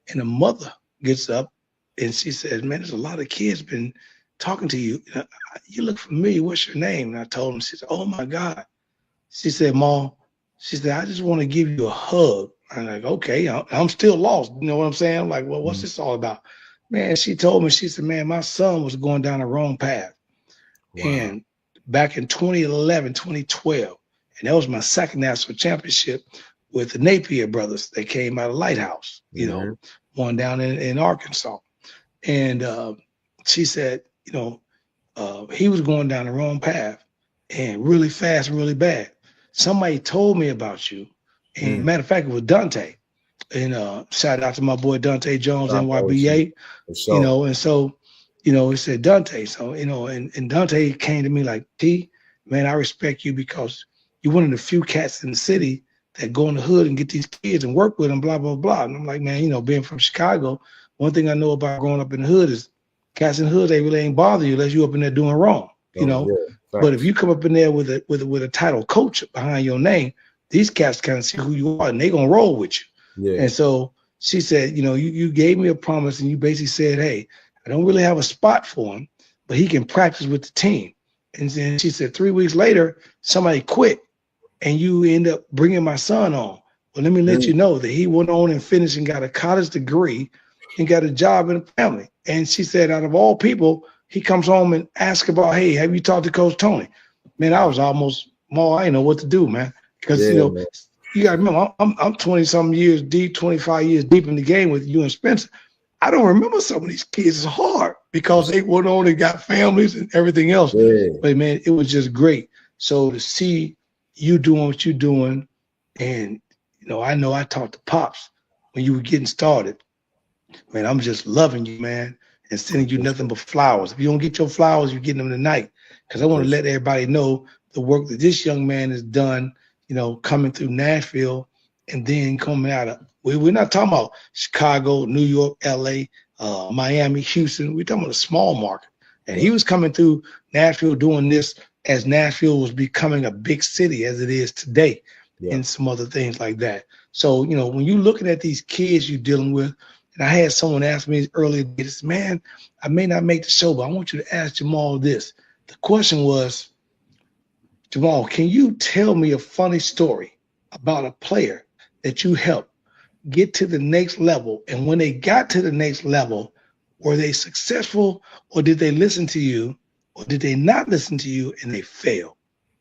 And the mother gets up and she says, man, there's a lot of kids been talking to you. You look familiar. What's your name? And I told him. She said, oh my God. She said, Mom, she said, I just want to give you a hug. I'm like, okay, I'm still lost. You know what I'm saying? I'm like, well, what's this all about? Man, she told me, she said, man, my son was going down the wrong path. Wow. And back in 2011, 2012, and that was my second national championship with the Napier brothers. They came out of Lighthouse, one down in Arkansas. And she said, he was going down the wrong path and really fast and really bad. Somebody told me about you. And matter of fact, it was Dante. And shout out to my boy Dante Jones, NYBA, and so, he said, Dante. So, and Dante came to me like, T, man, I respect you because you're one of the few cats in the city that go in the hood and get these kids and work with them, blah, blah, blah. And I'm like, man, being from Chicago, one thing I know about growing up in the hood is cats in the hood, they really ain't bother you unless you up in there doing wrong, But if you come up in there with a title coach behind your name, these cats kind of see who you are and they gonna roll with you. Yeah. And so she said, you gave me a promise and you basically said, hey, I don't really have a spot for him, but he can practice with the team. And then she said 3 weeks later, somebody quit and you end up bringing my son on. Well, let me let you know that he went on and finished and got a college degree and got a job in a family. And she said, out of all people, he comes home and asks about, hey, have you talked to Coach Tony? Man, I was almost, I didn't know what to do, man. Because, man, you got to remember, I'm 20-something years deep, 25 years deep in the game with you and Spencer. I don't remember some of these kids. It's hard because they went on and got families and everything else. Yeah. But, man, it was just great. So to see you doing what you're doing, and I know I talked to Pops when you were getting started. Man, I'm just loving you, man, and sending you Yes, nothing but flowers. If you don't get your flowers, you're getting them tonight. Because I want to yes, let everybody know the work that this young man has done, coming through Nashville and then coming out of, we're not talking about Chicago, New York, LA, Miami, Houston. We're talking about a small market. And yeah, he was coming through Nashville doing this as Nashville was becoming a big city as it is today yeah. and some other things like that. So, when you're looking at these kids you're dealing with, and I had someone ask me earlier, this man, I may not make the show, but I want you to ask Jamal this. The question was, Jamal, can you tell me a funny story about a player that you helped get to the next level? And when they got to the next level, were they successful, or did they listen to you, or did they not listen to you and they failed?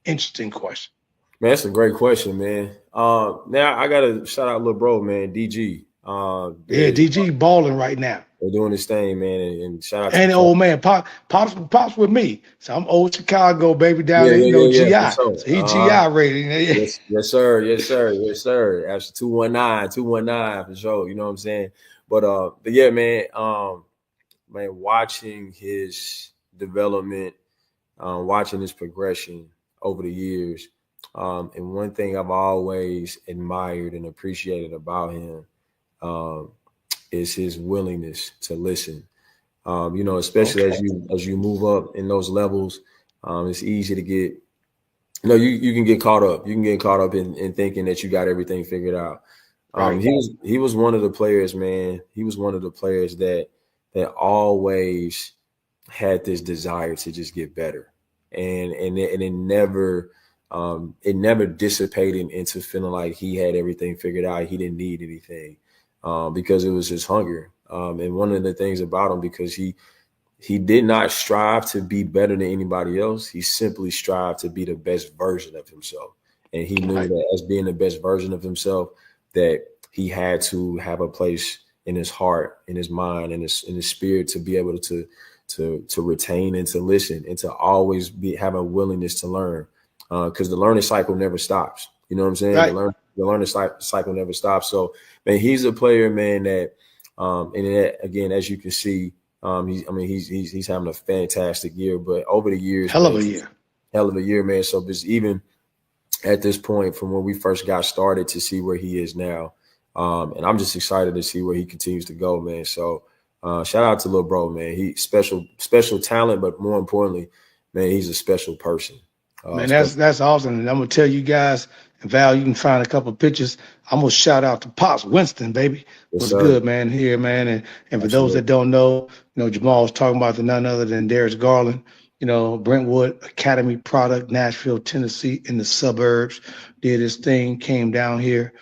Interesting question. Man, that's a great question, man. Now I gotta shout out little bro, man, DG. Yeah, DG balling right now. They're doing this thing, man, and shout out to the And the club. old man, pops with me. So I'm old Chicago, baby, down Yeah, there, yeah, yeah, yeah, for GI. sure. So he GI rated. Yeah. Yes, yes, sir, yes, sir, yes, sir. Actually, 219 for sure. You know what I'm saying? But yeah, man, watching his development, watching his progression over the years, and one thing I've always admired and appreciated about him, um, is his willingness to listen. Especially Okay. as you move up in those levels, it's easy to get, you can get caught up. You can get caught up in thinking that you got everything figured out. Right. He was one of the players, man. He was one of the players that always had this desire to just get better, and it never dissipated into feeling like he had everything figured out. He didn't need anything, because it was his hunger. And one of the things about him, because he did not strive to be better than anybody else. He simply strived to be the best version of himself. And he knew Right. that as being the best version of himself, that he had to have a place in his heart, in his mind, in his spirit to be able to retain and to listen and to always have a willingness to learn. Because the learning cycle never stops. You know what I'm saying? Right. The learning cycle never stops. So, man, he's a player, man, that and that, again, as you can see, he's having a fantastic year. But over the years, Hell man, of a year. hell of a year, man. So just even at this point, from when we first got started to see where he is now, and I'm just excited to see where he continues to go, man. So shout out to little bro, man. He special talent, but more importantly, man, he's a special person. Man, Special. that's awesome. And I'm gonna tell you guys, and Val, you can find a couple of pictures. I'm gonna shout out to Pops Winston, baby. Yes, What's sir. good, man? Here, man. And for those that Absolutely. don't know, Jamal was talking about the none other than Darius Garland. Brentwood Academy product, Nashville, Tennessee, in the suburbs. Did his thing, came down here,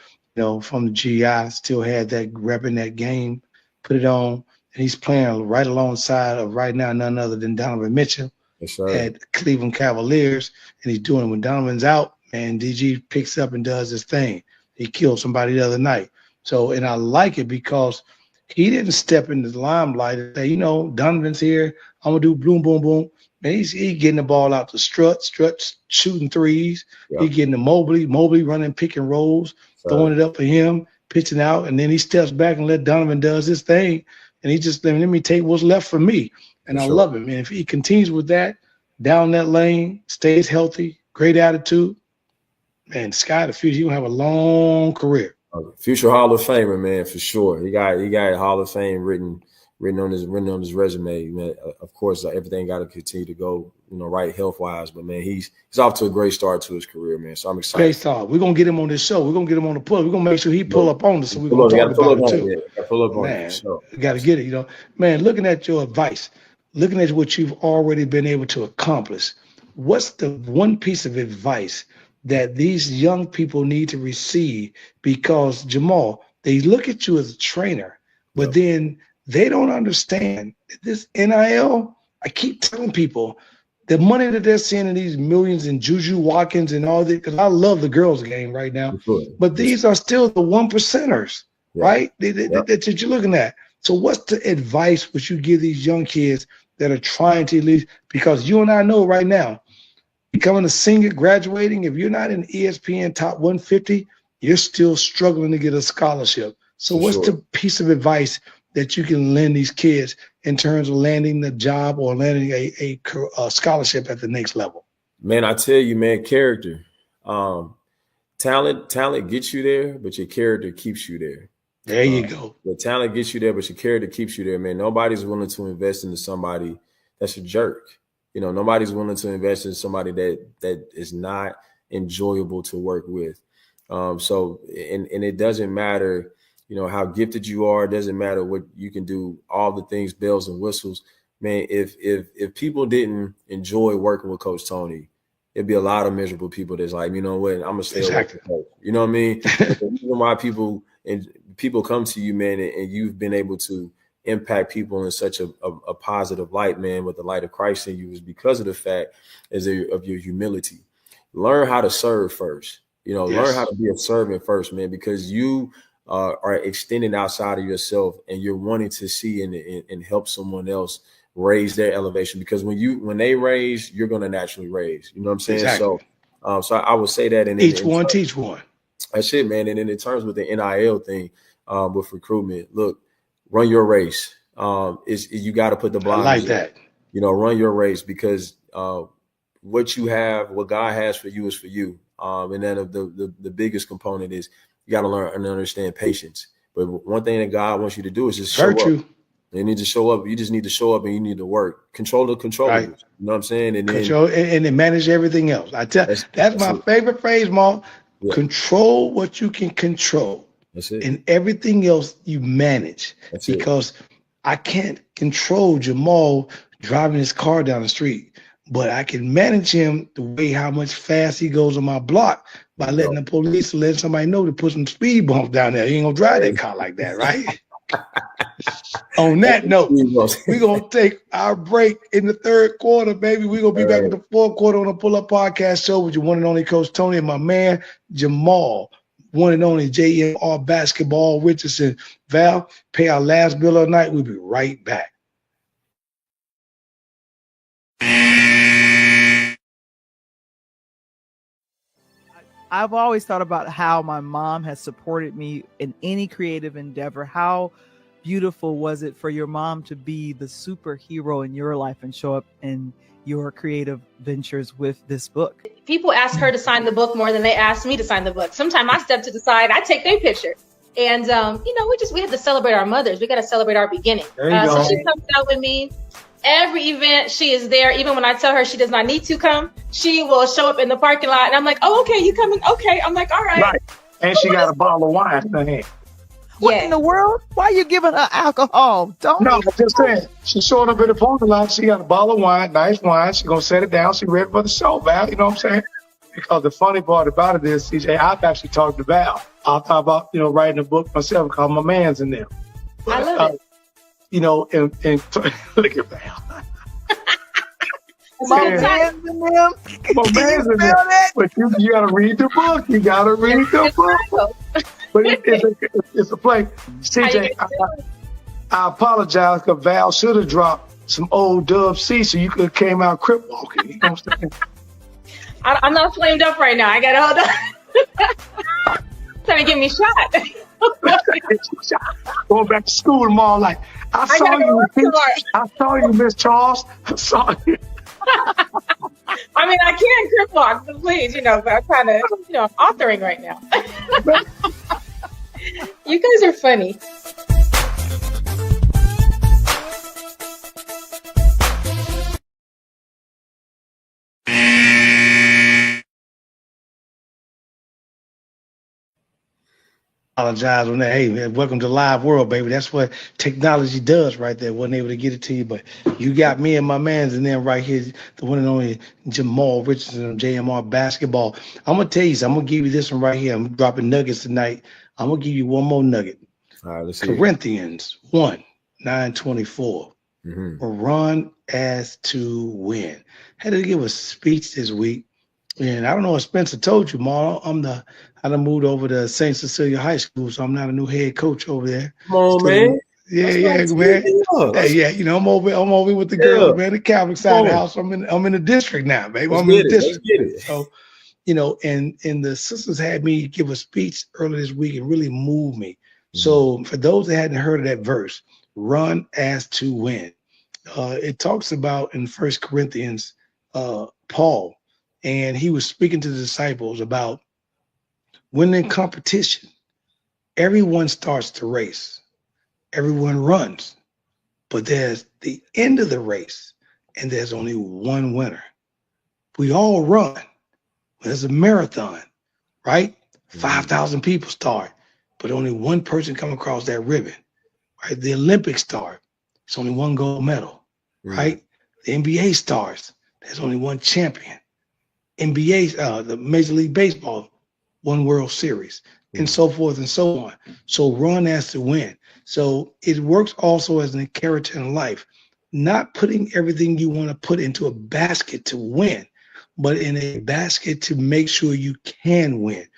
from the GI, still had that repping that game, put it on, and he's playing right alongside of right now none other than Donovan Mitchell Yes, sir. at Cleveland Cavaliers, and he's doing it when Donovan's out, and DG picks up and does his thing. He killed somebody the other night. So, and I like it because he didn't step into the limelight and say, Donovan's here, I'm gonna do boom, boom, boom. Man, he's getting the ball out to Strut shooting threes. Yeah. He getting the Mobley running pick and rolls, throwing it up for him, pitching out, and then he steps back and let Donovan does his thing, and he just let me take what's left for me. And For I sure. love it, man. If he continues with that, down that lane, stays healthy, great attitude, man, sky the future. He's gonna have a long career. Future Hall of Famer, man, for sure. He got Hall of Fame written on his resume. Man, of course, everything got to continue to go, right, health wise. But man, he's off to a great start to his career, man. So I'm excited. Great start. We're gonna get him on this show. We're gonna get him on the pull. We're gonna make sure he pull up on us, so we're Pull gonna up, talk about it too. pull up on it. Man, For sure. you got to get it. Man, looking at your advice, looking at what you've already been able to accomplish, what's the one piece of advice that these young people need to receive? Because Jamal, they look at you as a trainer, but then they don't understand this NIL. I keep telling people the money that they're seeing in these millions in Juju Watkins and all that, because I love the girls' game right now, For sure. but these are still the one percenters, Yeah. right? That you're looking at. So what's the advice which you give these young kids that are trying to leave? Because you and I know right now, becoming a senior, graduating, if you're not in ESPN top 150, you're still struggling to get a scholarship. So For what's sure. the piece of advice that you can lend these kids in terms of landing the job or landing a scholarship at the next level? Man, I tell you, man, character. Talent gets you there, but your character keeps you there. There you go. The talent gets you there, but your character keeps you there, man. Nobody's willing to invest into somebody that's a jerk. You know, nobody's willing to invest in somebody that is not enjoyable to work with. So it doesn't matter, you know, how gifted you are. It doesn't matter what you can do, all the things, bells and whistles. Man, if people didn't enjoy working with Coach Tony, it'd be a lot of miserable people that's like, you know what, I'm gonna stay away from Coach. You know what I mean? The reason why people come to you, man, and you've been able to impact people in such a positive light, man, with the light of Christ in you, is because of the fact of your humility. Learn how to serve first. You know, learn how to be a servant first, man, because you are extending outside of yourself and you're wanting to see and help someone else raise their elevation, because when they raise, you're going to naturally raise. You know what I'm saying? Exactly. So I would say that. And teach one. That's it, man. And then in terms with the NIL thing, with recruitment, look, run your race. You got to put the blinders. I like that. You know, run your race, because what you have, what God has for you is for you. And then the biggest component is you got to learn and understand patience. But one thing that God wants you to do is just show up. You need to show up. You just need to show up and you need to work. Control the controllables. Right. You know what I'm saying? And control and then manage everything else. That's my favorite phrase, Maul. Yeah. Control what you can control. That's it. And everything else you manage. Because I can't control Jamal driving his car down the street, but I can manage him the way how much fast he goes on my block by letting the police or letting somebody know to put some speed bumps down there. He ain't gonna drive that car like that, right? On that note, we're going to take our break in the third quarter, baby. We're going to be back in the fourth quarter on the Pull Up Podcast Show with your one and only Coach Tony and my man, Jamal, one and only JMR Basketball Richardson. Val, pay our last bill of the night. We'll be right back. I've always thought about how my mom has supported me in any creative endeavor. How beautiful was it for your mom to be the superhero in your life and show up in your creative ventures with this book? People ask her to sign the book more than they ask me to sign the book. Sometimes I step to the side, I take their picture. And, we have to celebrate our mothers. We got to celebrate our beginning. So she comes out with me. Every event, she is there. Even when I tell her she does not need to come, she will show up in the parking lot. And I'm like, oh, okay, you coming? Okay. I'm like, all right. Right. And she got a bottle of wine in her hand. What in the world? Why are you giving her alcohol? No, I'm just saying. She showed up in the parking lot. She got a bottle of wine, nice wine. She's going to set it down. She ready for the show, Val. You know what I'm saying? Because the funny part about it is, CJ, I've actually talked to Val. I'll talk about, writing a book myself called My Man's in Them. But, I love it. And look at Val. My man's in them. My man's in them. But you got to read the book. You got to read the book. But it's a play. CJ, I apologize because Val should have dropped some old Dub C so you could have came out crip walking. You know what I'm saying? I'm not flamed up right now. I got to hold on. Trying to get me shot. Going back to school tomorrow, like, I saw you, Miss Charles. I saw you. I mean, I can crip walk, but please, but I'm kind of, I'm authoring right now. You guys are funny. Apologize on that. Hey, man, welcome to Live World, baby. That's what technology does right there. Wasn't able to get it to you, but you got me and my man's in there right here, the one and only Jamal Richardson of JMR Basketball. I'm going to tell you something. I'm going to give you this one right here. I'm dropping nuggets tonight. I'm going to give you one more nugget. All right, let's see. Corinthians 1:9-24. Run as to win. Had to give a speech this week. And I don't know if Spencer told you, Ma, I done moved over to St. Cecilia High School, so I'm not a new head coach over there. Come on, man. Yeah, man. Hey, yeah, you know, I'm over with the girls, man. The Catholic side of the house. I'm in the district now, baby. I'm in the district. Let's get it. So, you know, and the sisters had me give a speech earlier this week and really moved me. So for those that hadn't heard of that verse, run as to win. It talks about in First Corinthians, Paul, and he was speaking to the disciples about when in competition, everyone starts the race, everyone runs, but there's the end of the race, and there's only one winner. We all run, but there's a marathon, right? 5,000 people start, but only one person come across that ribbon, right? The Olympics start, it's only one gold medal, right? The NBA starts, there's only one champion. NBA, the Major League Baseball, one World Series, and so forth and so on. So run as to win. So it works also as a character in life, not putting everything you want to put into a basket to win, but in a basket to make sure you can win.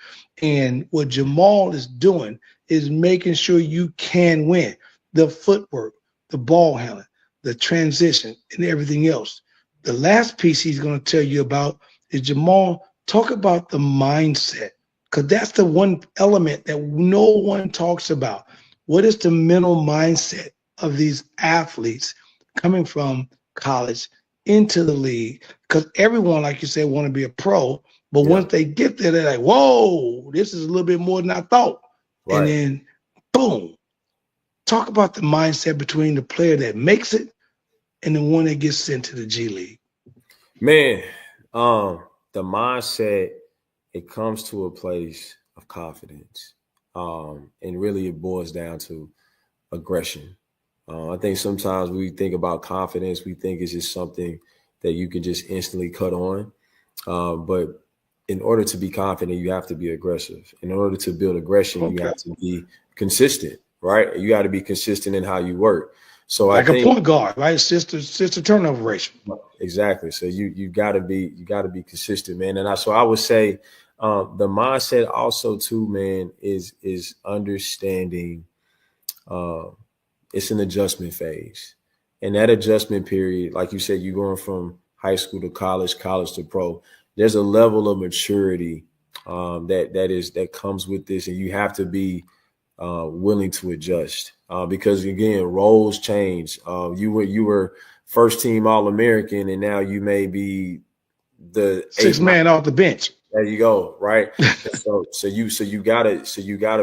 And what Jamal is doing is making sure you can win. The footwork, the ball handling, the transition, and everything else. The last piece he's going to tell you about is, Jamal, talk about the mindset, because that's the one element that no one talks about. What is the mental mindset of these athletes coming from college into the league? Because everyone, like you said, want to be a pro, but once they get there, they're like, whoa, this is a little bit more than I thought. Right. And then, boom. Talk about the mindset between the player that makes it and the one that gets sent to the G League. Man, the mindset, it comes to a place of confidence. And really it boils down to aggression. I think sometimes we think about confidence, we think it's just something that you can just instantly cut on. But in order to be confident, you have to be aggressive. In order to build aggression, you have to be consistent, right? You got to be consistent in how you work. So like I think, a point guard, right? Sister turnover ratio. Exactly. So you got to be consistent, man. And so I would say the mindset also too, man, is understanding. It's an adjustment phase, and that adjustment period, like you said, you're going from high school to college to pro. There's a level of maturity that comes with this, and you have to be willing to adjust because again, roles change. You were first team All-American, and now you may be the sixth man off the bench. There you go, right? so you gotta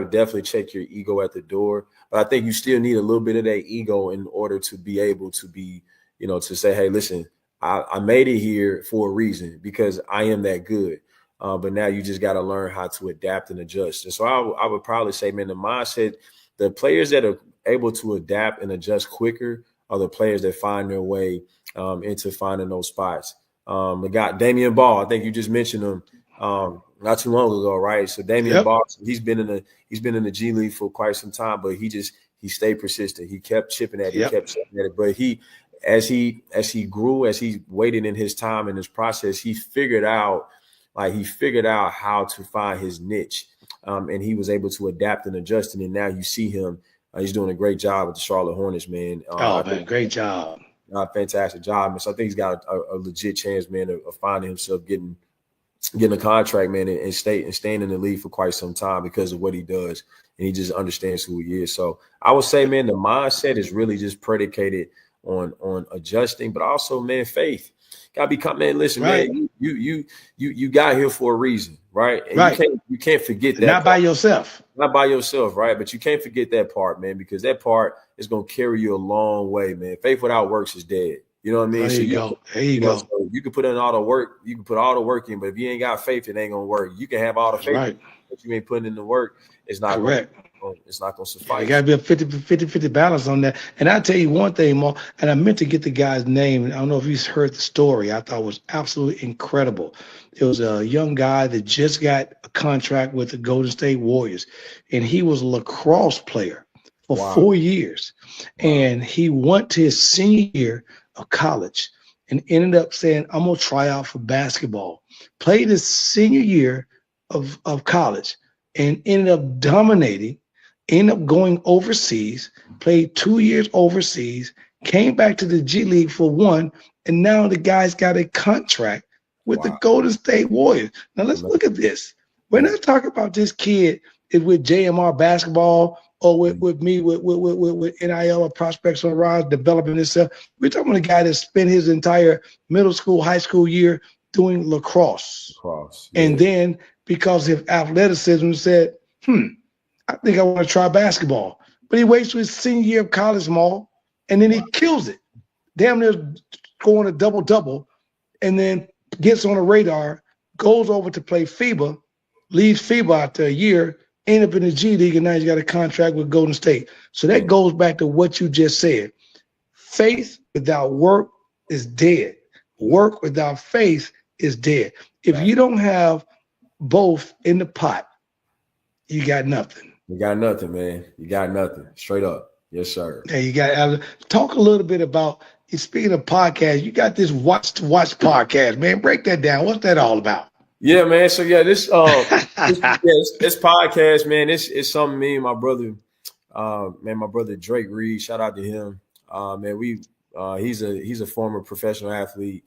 definitely check your ego at the door. But I think you still need a little bit of that ego in order to be able to be, to say, hey, listen, I made it here for a reason because I am that good. But now you just got to learn how to adapt and adjust. And so I would probably say, man, the mindset, the players that are able to adapt and adjust quicker are the players that find their way into finding those spots. We got Damian Ball. I think you just mentioned him not too long ago, right? So Damian Ball, he's been in the G League for quite some time, but he stayed persistent. He kept chipping at it, kept chipping at it. But as he grew, as he waited in his time in his process, he figured out how to find his niche, and he was able to adapt and adjust. And then now you see him; he's doing a great job with the Charlotte Hornets, man. Great job! Fantastic job, man. So I think he's got a legit chance, man, of finding himself getting a contract, man, and staying in the league for quite some time because of what he does, and he just understands who he is. So I would say, man, the mindset is really just predicated on adjusting, but also, man, faith. Gotta be man. Listen, right. Man, you got here for a reason, right? And right. You can't forget that. Not by yourself. Not by yourself, right? But you can't forget that part, man, because that part is gonna carry you a long way, man. Faith without works is dead. You know what I mean? There you go. There you go. So you can put in all the work. You can put all the work in, but if you ain't got faith, it ain't gonna work. You can have all the faith, but you ain't putting in the work. It's not correct. It's not going to suffice. You got to be a 50-50 balance on that. And I'll tell you one thing, Mo, and I meant to get the guy's name. I don't know if he's heard the story. I thought it was absolutely incredible. It was a young guy that just got a contract with the Golden State Warriors, and he was a lacrosse player for 4 years. And he went to his senior year of college and ended up saying, I'm going to try out for basketball. Played his senior year of college and ended up dominating ended up going overseas, played 2 years overseas, came back to the G League for one, and now the guy's got a contract with the Golden State Warriors. Now let's look at this. We're not talking about this kid is with JMR basketball or with me with NIL or prospects on the rise, developing himself. We're talking about a guy that spent his entire middle school, high school year doing lacrosse. And then because of athleticism said, I think I want to try basketball. But he waits to his senior year of college, Maul, and then he kills it. Damn near scoring a double-double, and then gets on the radar, goes over to play FIBA, leaves FIBA after a year, end up in the G League, and now he's got a contract with Golden State. So that goes back to what you just said. Faith without work is dead. Work without faith is dead. If you don't have both in the pot, you got nothing. You got nothing, man. You got nothing. Straight up. Yes, sir. Yeah, you got talk a little bit about, speaking of podcasts, you got this watch podcast, man. Break that down. What's that all about? Yeah, man. So yeah, this podcast, man, it's something me and my brother, my brother Drake Reed, shout out to him. Man, he's a former professional athlete.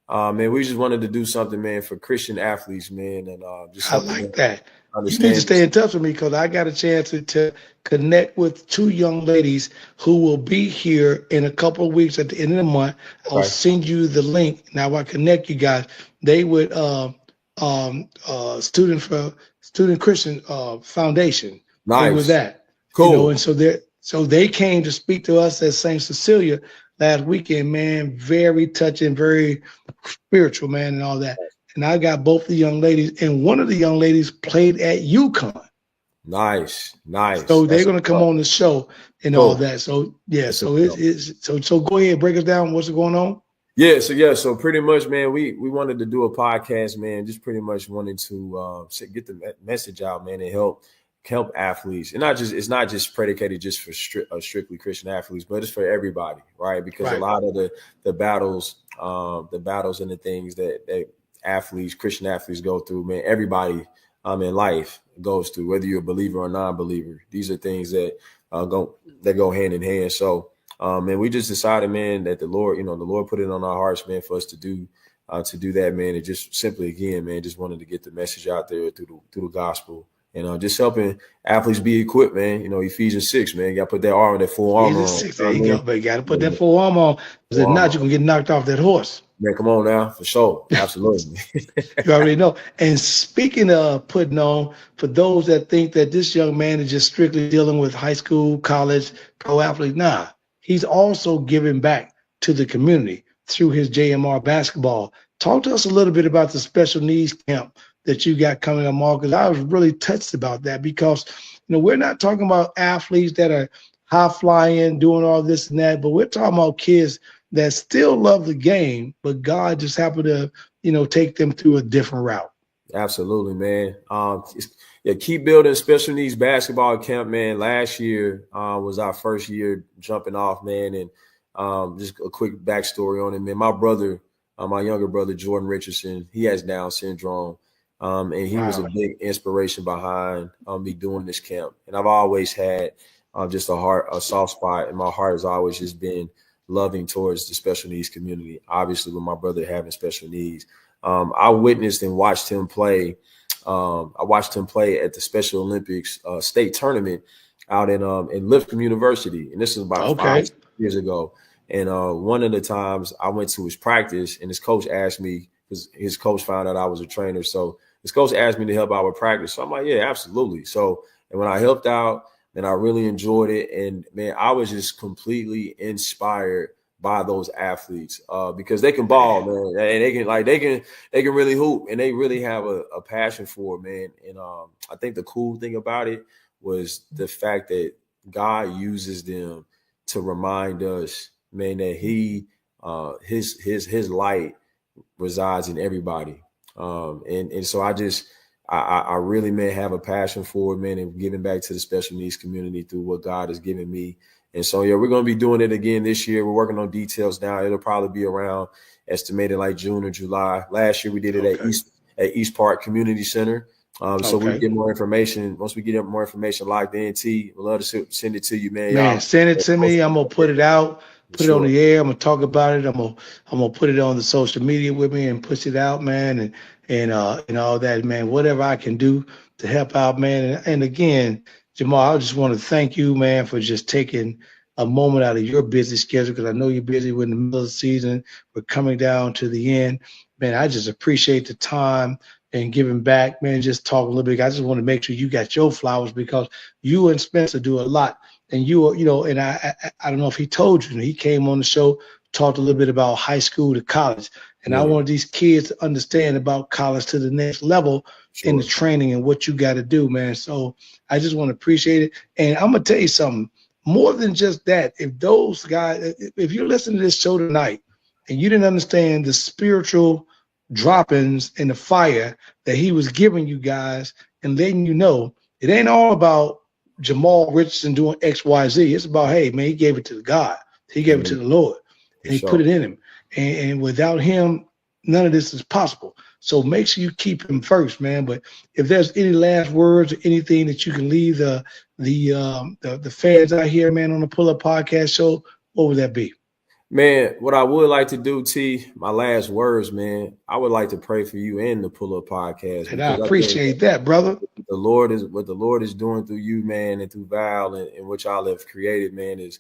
Man, we just wanted to do something, man, for Christian athletes, man, and just I like that. You need to stay in touch with me because I got a chance to connect with 2 young ladies who will be here in a couple of weeks at the end of the month. I'll send you the link. Now I connect you guys. They would Student Christian Foundation. Nice. They were that. Cool. You know, and so they came to speak to us at St. Cecilia last weekend, man. Very touching, very spiritual, man, and all that. And I got both the young ladies, and one of the young ladies played at UConn. Nice. So they're going to come on the show and all that. So yeah, so go ahead, break us down. What's going on? So pretty much, man, we wanted to do a podcast, man. Just pretty much wanted to get the message out, man, and help athletes, and it's not just predicated just for strictly Christian athletes, but it's for everybody, right? Because a lot of the battles and the things that Christian athletes go through, man, everybody in life goes through, whether you're a believer or non-believer. These are things that go hand in hand. So, man, we just decided, man, that the Lord put it on our hearts, man, for us to do that, man, and just simply, again, man, just wanted to get the message out there through the gospel. And just helping athletes be equipped, man. You know, Ephesians 6, man. You got to put that full armor on. 6, there you go, but you got to put that full armor on. Because if not, you're going to get knocked off that horse. Man, come on now, for sure. Absolutely. You already know. And speaking of putting on, for those that think that this young man is just strictly dealing with high school, college, pro athlete, nah. He's also giving back to the community through his JMR basketball. Talk to us a little bit about the special needs camp that you got coming up, Mark, because I was really touched about that because, we're not talking about athletes that are high flying, doing all this and that, but we're talking about kids that still love the game, but God just happened to, take them through a different route. Absolutely, man. Keep building special needs basketball camp, man. Last year was our first year jumping off, man, and just a quick backstory on it, man. My brother, my younger brother, Jordan Richardson, he has Down syndrome. And he was a big inspiration behind me doing this camp. And I've always had just a soft spot, and my heart has always just been loving towards the special needs community. Obviously, with my brother having special needs, I witnessed and watched him play. I watched him play at the Special Olympics state tournament out in Lipscomb University, and this is about 5 years ago. And one of the times I went to his practice, and his coach asked me, because his coach found out I was a trainer, so his coach asked me to help out with practice. So I'm like, yeah, absolutely. So, and when I helped out, and I really enjoyed it. And man, I was just completely inspired by those athletes because they can ball, man, and they can really hoop, and they really have a passion for it, man. And I think the cool thing about it was the fact that God uses them to remind us, man, that his light resides in everybody. And so I really, man, have a passion for it, man, and giving back to the special needs community through what God has given me. And so, yeah, we're going to be doing it again this year. We're working on details now. It'll probably be around estimated like June or July. Last year we did it at East Park Community Center. So we get more information. Once we get more information locked in, T, we'd love to send it to you, man. Man, send it to me. I'm gonna put it out, put it on the air. I'm gonna talk about it. I'm gonna put it on the social media with me and push it out, man, and all that, man. Whatever I can do to help out, man. And again, Jamal, I just want to thank you, man, for just taking a moment out of your busy schedule, because I know you're busy. We're in the middle of the season. We're coming down to the end. Man, I just appreciate the time and giving back, man. Just talk a little bit. I just want to make sure you got your flowers, because you and Spencer do a lot. And and I don't know if he told you, he came on the show, talked a little bit about high school to college. And I want these kids to understand about college to the next level in the training and what you got to do, man. So I just want to appreciate it. And I'm going to tell you something more than just that. If those guys, if you're listening to this show tonight and you didn't understand the spiritual droppings in the fire that he was giving you guys and letting you know, it ain't all about Jamal Richardson doing X, Y, Z. It's about, hey, man, he gave it to God. He gave it to the Lord, and he put it in him. And without him, none of this is possible. So make sure you keep him first, man. But if there's any last words or anything that you can leave the fans out here, man, on the Pull Up Podcast show, what would that be? Man, what I would like to do, T, my last words, man, I would like to pray for you and the Pull Up Podcast. And I appreciate that, brother. What the Lord is doing through you, man, and through Val and what y'all have created, man, is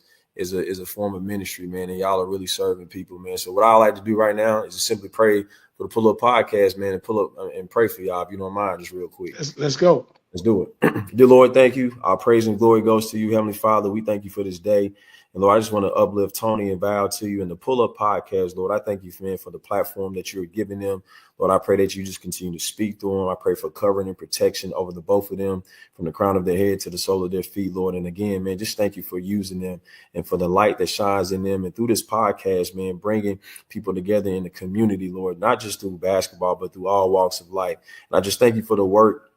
a form of ministry, man, and y'all are really serving people, man. So what I like to do right now is to simply pray for the Pull Up Podcast, man, and pull up and pray for y'all, if you don't mind, just real quick. Let's go. Let's do it. Dear Lord, thank you. Our praise and glory goes to you, Heavenly Father. We thank you for this day. And Lord, I just want to uplift Tony and Val to you in the Pull Up Podcast. Lord, I thank you, man, for the platform that you're giving them. Lord, I pray that you just continue to speak through them. I pray for covering and protection over the both of them, from the crown of their head to the sole of their feet, Lord. And again, man, just thank you for using them and for the light that shines in them. And through this podcast, man, bringing people together in the community, Lord, not just through basketball, but through all walks of life. And I just thank you for the work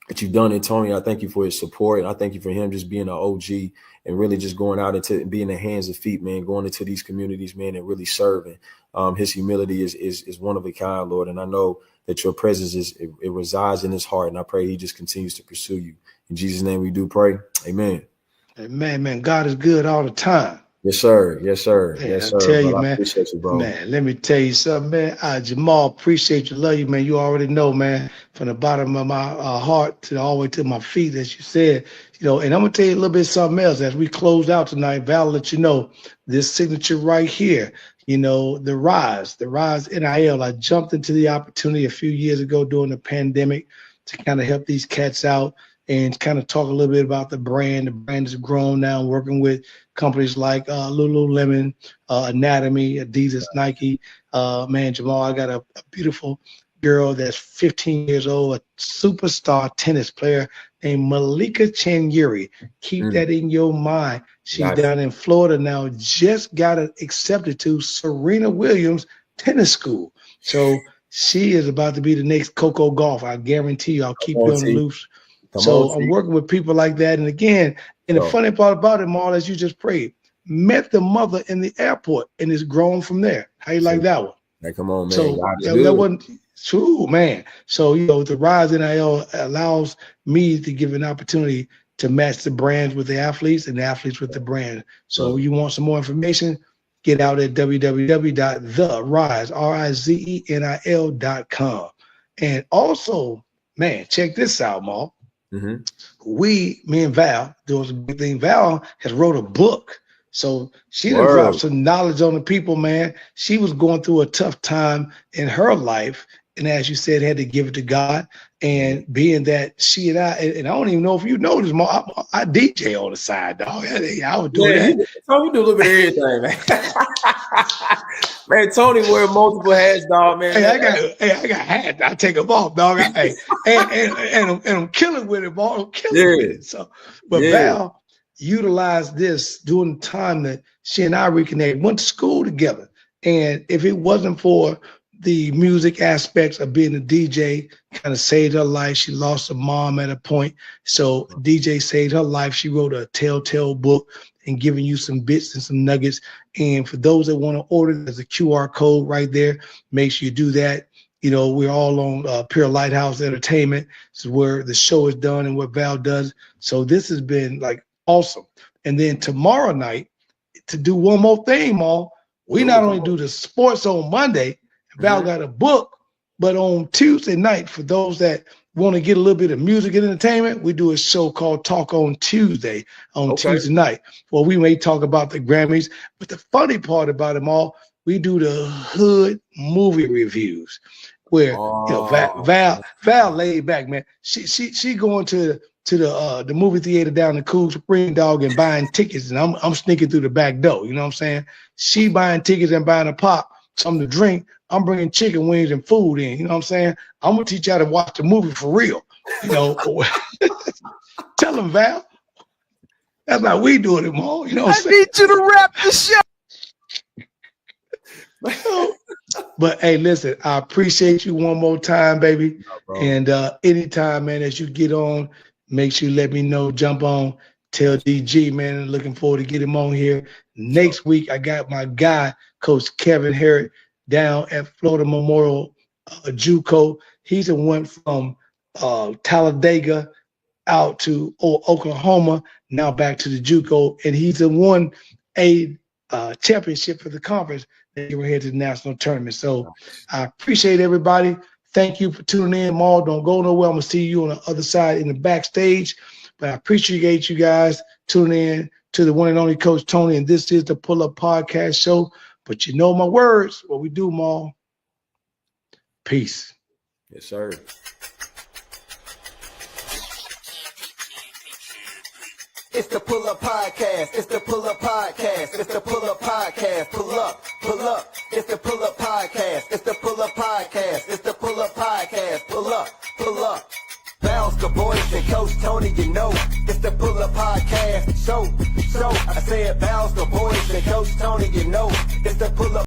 that you've done in Tony. I thank you for his support. And I thank you for him just being an OG and really just going out into being the hands and feet, man, going into these communities, man, and really serving. His humility is one of a kind, Lord. And I know that your presence it resides in his heart. And I pray he just continues to pursue you. In Jesus' name we do pray. Amen. Amen, man. God is good all the time. Yes, sir. Yes, sir. Man, yes, sir. I tell you, man, man. I appreciate you, bro. Man, let me tell you something, man. Jamal, appreciate you, love you, man. You already know, man, from the bottom of my heart to all the way to my feet, as you said. And I'm gonna tell you a little bit of something else as we close out tonight. Val, let you know this signature right here. The Rise NIL. I jumped into the opportunity a few years ago during the pandemic to kind of help these cats out and kind of talk a little bit about the brand. The brand has grown now, working with companies like Lululemon, Anatomy, Adidas, Nike. Man, Jamal, I got a beautiful girl that's 15 years old, a superstar tennis player named Malika Chanyuri. Keep that in your mind. She's down in Florida now, just got accepted to Serena Williams Tennis School. So she is about to be the next Coco Gauff. I guarantee you, I'll keep you on the loose. So I'm working with people like that. And again, the funny part about it, Marl, as you just prayed, met the mother in the airport and it's grown from there. How you like that one? Hey, come on, man. So that wasn't true, man. So, the Rise NIL allows me to give an opportunity to match the brands with the athletes and the athletes with the brand. So you want some more information, get out at www.therise.com. And also, man, check this out, Mal. Me and Val, there was a big thing. Val has wrote a book. So she done dropped some knowledge on the people, man. She was going through a tough time in her life. And as you said, had to give it to God. And being that she and I don't even know if you know this, I DJ on the side, dog. I would do that. Tony do a little bit of everything, man. Man, Tony wear multiple hats, dog, man. I got hats. I take them off, dog. And I'm killing with it, ball. I'm killing with it. So, but Val utilized this during the time that she and I reconnected, went to school together. And if it wasn't for the music aspects of being a DJ, kind of saved her life. She lost her mom at a point. So DJ saved her life. She wrote a telltale book and giving you some bits and some nuggets. And for those that want to order, there's a QR code right there. Make sure you do that. You know, we're all on Pure Lighthouse Entertainment. This is where the show is done and what Val does. So this has been like awesome. And then tomorrow night, to do one more thing, Maul, we not only do the sports on Monday, Val got a book, but on Tuesday night, for those that want to get a little bit of music and entertainment, we do a show called Talk on Tuesday on Tuesday night. Well, we may talk about the Grammys, but the funny part about them all, we do the hood movie reviews, where you know Val laid back, man. She going to the movie theater down in Cool Spring, dog, and buying tickets, and I'm sneaking through the back door. You know what I'm saying? She buying tickets and buying a pop, something to drink. I'm bringing chicken wings and food in. You know what I'm saying? I'm gonna teach you how to watch the movie for real. You know, tell them, Val. That's how we do it, Mo. You know what I'm saying? I need you to wrap the show. But hey, listen, I appreciate you one more time, baby. And anytime, man, as you get on, make sure you let me know. Jump on, tell DG, man. Looking forward to get him on here. Next week, I got my guy, Coach Kevin Herrick, down at Florida Memorial JUCO. He's the one from Talladega out to Oklahoma, now back to the JUCO, and he's the one championship for the conference that we're here to the national tournament. So I appreciate everybody. Thank you for tuning in, Maul. Don't go nowhere. I'm gonna see you on the other side in the backstage. But I appreciate you guys tuning in to the one and only Coach Tony, and this is the Pull Up Podcast Show. But you know my words, what we do, Maul. Peace. Yes, sir. It's the Pull Up Podcast. It's the Pull Up Podcast. It's the Pull Up Podcast. Pull up, pull up. It's the Pull Up Podcast. It's the Pull Up Podcast. It's the Pull Up Podcast. Pull up, pull up. Bounce the boys and Coach Tony, you know. It's the Pull Up Podcast. Show. I said bounce the boys and Coach Tony, you know. It's the Pull Up